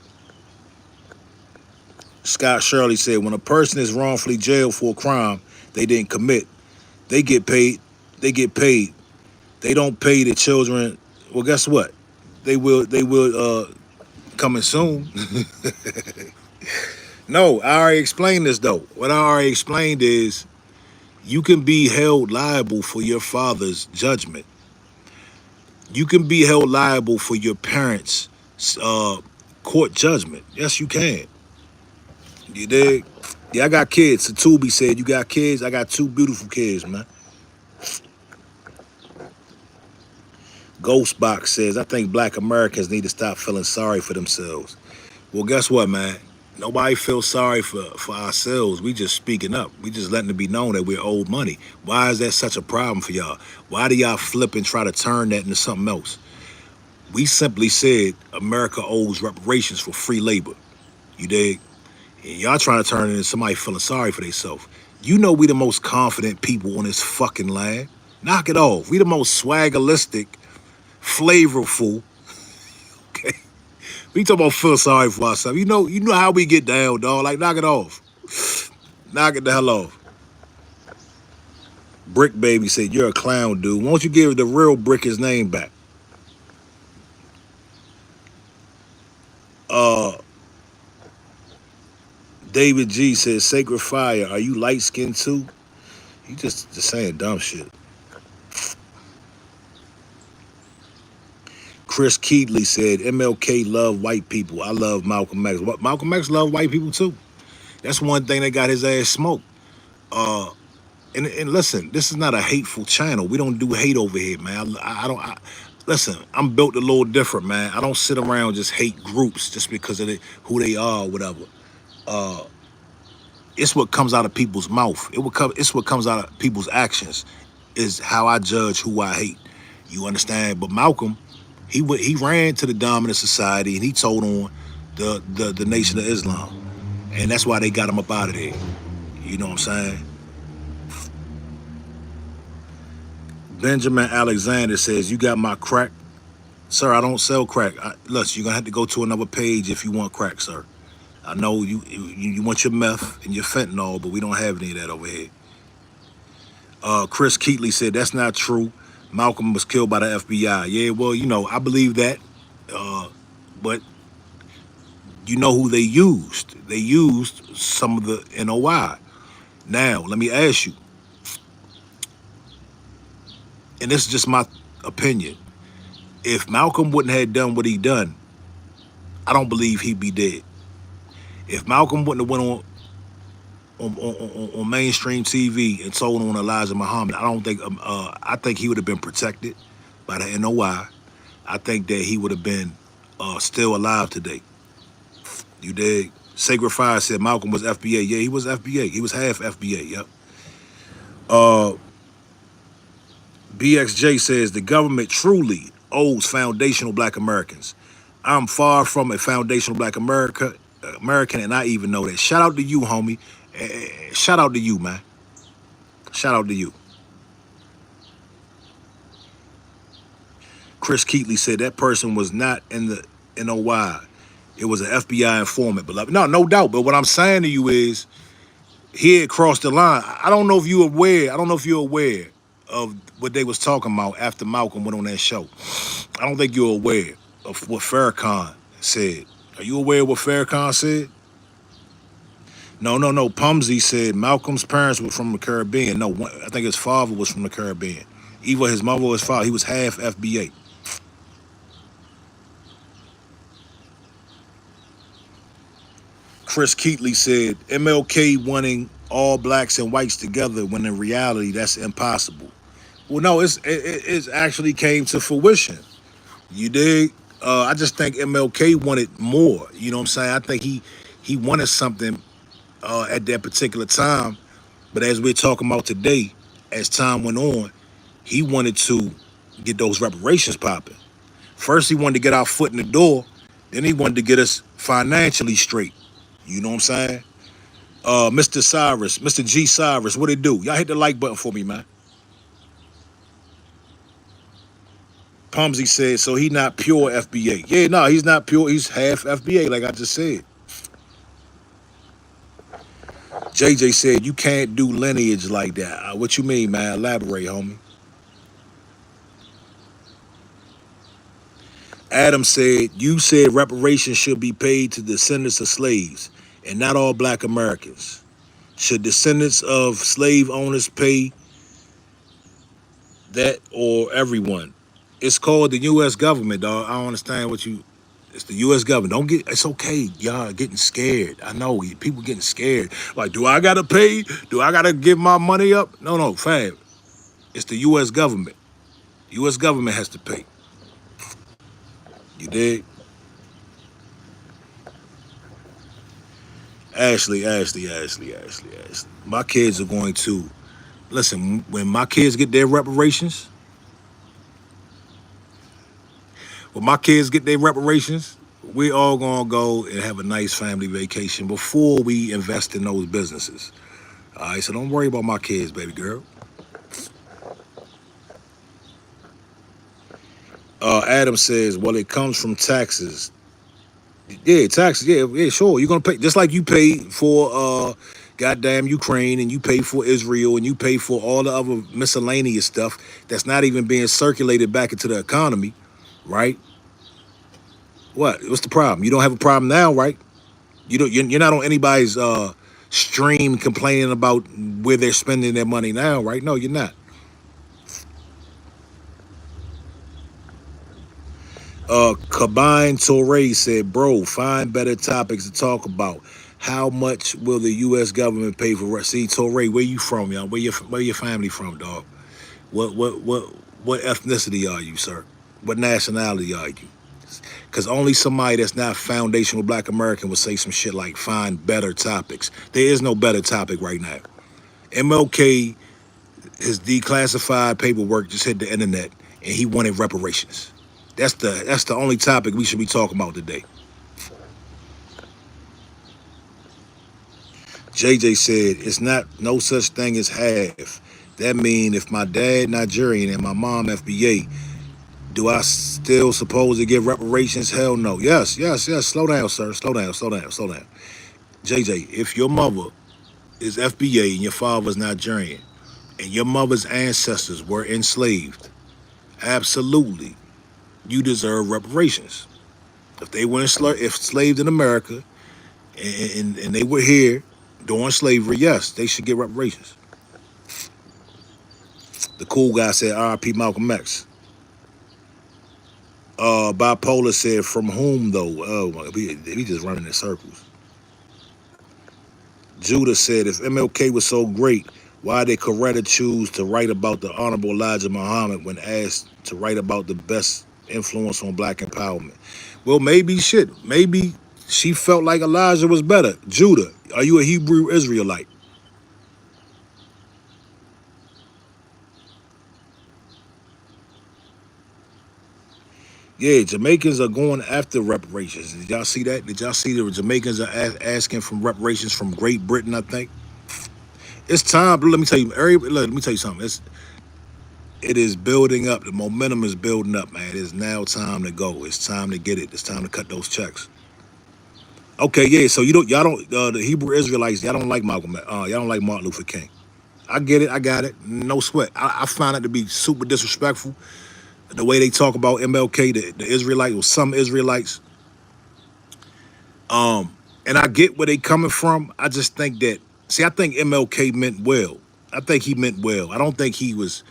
Scott Shirley said, when a person is wrongfully jailed for a crime they didn't commit, they get paid. They get paid. They don't pay the children. Well, guess what? They will coming soon. No, I already explained this though. What I already explained is you can be held liable for your father's judgment. You can be held liable for your parents' court judgment. Yes, you can. You dig? Yeah, I got kids. Satubi said, you got kids? I got two beautiful kids, man. Ghostbox says, I think black Americans need to stop feeling sorry for themselves. Well, guess what, man? Nobody feels sorry for ourselves. We just speaking up. We just letting it be known that we're owed money. Why is that such a problem for y'all? Why do y'all flip and try to turn that into something else? We simply said America owes reparations for free labor. You dig? And y'all trying to turn it into somebody feeling sorry for themselves. You know we the most confident people on this fucking land. Knock it off. We the most swaggerlistic, flavorful. Okay. We talk about feel sorry for ourselves. You know how we get down, dog. Like, knock it off. Knock it the hell off. Brick Baby said, you're a clown, dude. Why don't you give the real Brick his name back? David G says, sacred fire, are you light-skinned too? You just saying dumb shit. Chris Keedley said, MLK love white people. I love Malcolm X. Malcolm X love white people too. That's one thing that got his ass smoked. And listen, this is not a hateful channel. We don't do hate over here, man. Listen, I'm built a little different, man. I don't sit around just hate groups just because of who they are or whatever. It's what comes out of people's mouth. It's what comes out of people's actions. Is how I judge who I hate. You understand? But Malcolm, he ran to the dominant society and he told on the Nation of Islam, and that's why they got him up out of there. You know what I'm saying? Benjamin Alexander says, "You got my crack, sir. I don't sell crack. Look, you're gonna have to go to another page if you want crack, sir. I know you want your meth and your fentanyl, but we don't have any of that over here." Chris Keatley said, "That's not true. Malcolm was killed by the FBI." Yeah, well, I believe that. But you know who they used? They used some of the NOI. Now, let me ask you, and this is just my opinion. If Malcolm wouldn't have done what he done, I don't believe he'd be dead. If Malcolm wouldn't have went on mainstream TV and told on Elijah Muhammad, I think he would have been protected by the NOI. I think that he would have been still alive today. You dig? Sacred Fire said Malcolm was FBA. Yeah, he was FBA. He was half FBA. Yep. BXJ says the government truly owes foundational Black Americans. I'm far from a foundational Black American, and I even know that. Shout out to you, homie. Shout out to you, man. Shout out to you. Chris Keatley said that person was not in the NOI. It was an FBI informant, beloved. No doubt. But what I'm saying to you is, he had crossed the line. I don't know if you're aware of what they was talking about after Malcolm went on that show. I don't think you're aware of what Farrakhan said. Are you aware of what Farrakhan said? No. Pumsey said Malcolm's parents were from the Caribbean. No, I think his father was from the Caribbean. Either his mother or his father. He was half FBA. Chris Keatley said MLK wanting all blacks and whites together when in reality that's impossible. Well, no, it actually came to fruition. You dig? I just think MLK wanted more. You know what I'm saying? I think he wanted something at that particular time. But as we're talking about today, as time went on, he wanted to get those reparations popping. First, he wanted to get our foot in the door. Then he wanted to get us financially straight. You know what I'm saying? Mr. G Cyrus, what it do? Y'all hit the like button for me, man. Pumsey said, so he not pure FBA. Yeah, no, he's not pure. He's half FBA, like I just said. JJ said, you can't do lineage like that. What you mean, man? Elaborate, homie. Adam said, you said reparations should be paid to descendants of slaves and not all Black Americans. Should descendants of slave owners pay that or everyone? It's called the U.S. government, dog. I don't understand it's the U.S. government. It's okay, y'all getting scared. I know, people getting scared. Like, do I gotta pay? Do I gotta give my money up? No, fam. It's the U.S. government. U.S. government has to pay. You dig? Ashley. My kids are going to, listen, when my kids get their reparations, we all gonna go and have a nice family vacation before we invest in those businesses. All right, so don't worry about my kids, baby girl. Adam says, well, it comes from taxes. Yeah, taxes. Yeah, sure. You're gonna pay just like you paid for goddamn Ukraine, and you pay for Israel, and you pay for all the other miscellaneous stuff that's not even being circulated back into the economy, right? What's the problem? You don't have a problem now, right? You're not on anybody's stream complaining about where they're spending their money now, right? No, you're not. Kabine Torre said, bro, find better topics to talk about. How much will the U.S. government pay for? See, Torre, where you from, y'all? Where your family from, dog? What ethnicity are you, sir? What nationality are you? Because only somebody that's not foundational Black American would say some shit like find better topics. There is no better topic right now. MLK, his declassified paperwork just hit the internet, and he wanted reparations. That's the only topic we should be talking about today. JJ said, it's not no such thing as half. That mean if my dad Nigerian and my mom FBA, do I still supposed to give reparations? Hell no. Yes. Slow down, sir. Slow down. JJ, if your mother is FBA and your father's Nigerian and your mother's ancestors were enslaved, absolutely, you deserve reparations. If they were enslaved in America and they were here during slavery, yes, they should get reparations. The cool guy said, R.I.P. Malcolm X. Bipolar said, from whom though? Oh my, he just running in circles. Judah said, if MLK was so great, why did Coretta choose to write about the Honorable Elijah Muhammad when asked to write about the best influence on Black empowerment? Well, maybe she felt like Elijah was better. Judah, are you a Hebrew Israelite? Yeah, Jamaicans are going after reparations. Did y'all see that? Did y'all see the Jamaicans are asking for reparations from Great Britain, I think? It's time, let me tell you, let me tell you something. It is building up. The momentum is building up, man. It is now time to go. It's time to get it. It's time to cut those checks. Okay, yeah, so y'all don't, the Hebrew Israelites, y'all don't like Malcolm, y'all don't like Martin Luther King. I get it, I got it, no sweat. I find it to be super disrespectful. The way they talk about MLK, the Israelites, or some Israelites. And I get where they coming from. I just think that, I think MLK meant well. I think he meant well. I don't think he was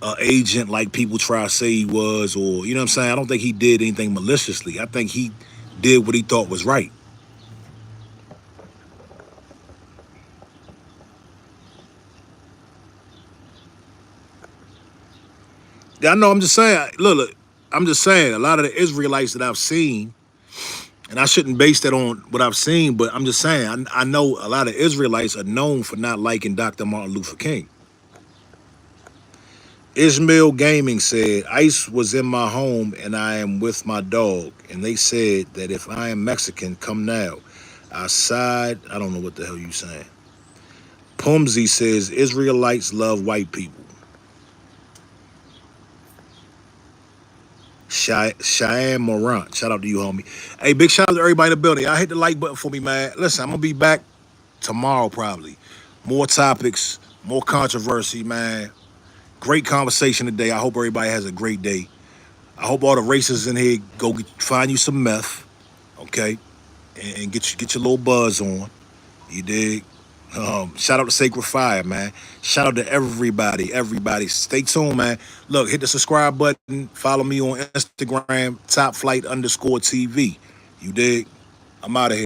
an agent like people try to say he was, or, you know what I'm saying? I don't think he did anything maliciously. I think he did what he thought was right. Yeah, I know, I'm just saying, look, I'm just saying, a lot of the Israelites that I've seen, and I shouldn't base that on what I've seen, but I'm just saying, I know a lot of Israelites are known for not liking Dr. Martin Luther King. Ishmael Gaming said, ICE was in my home and I am with my dog. And they said that if I am Mexican, come now. I don't know what the hell you saying. Pumsy says, Israelites love white people. Cheyenne Morant, shout out to you, homie. Hey, big shout out to everybody in the building. Y'all hit the like button for me, man. Listen, I'm going to be back tomorrow probably. More topics, more controversy, man. Great conversation today. I hope everybody has a great day. I hope all the racists in here go find you some meth, okay, and get your little buzz on. You dig? Shout out to Sacred Fire, man. Shout out to everybody. Stay tuned, man. Look, hit the subscribe button. Follow me on Instagram, topflight_TV. You dig? I'm out of here.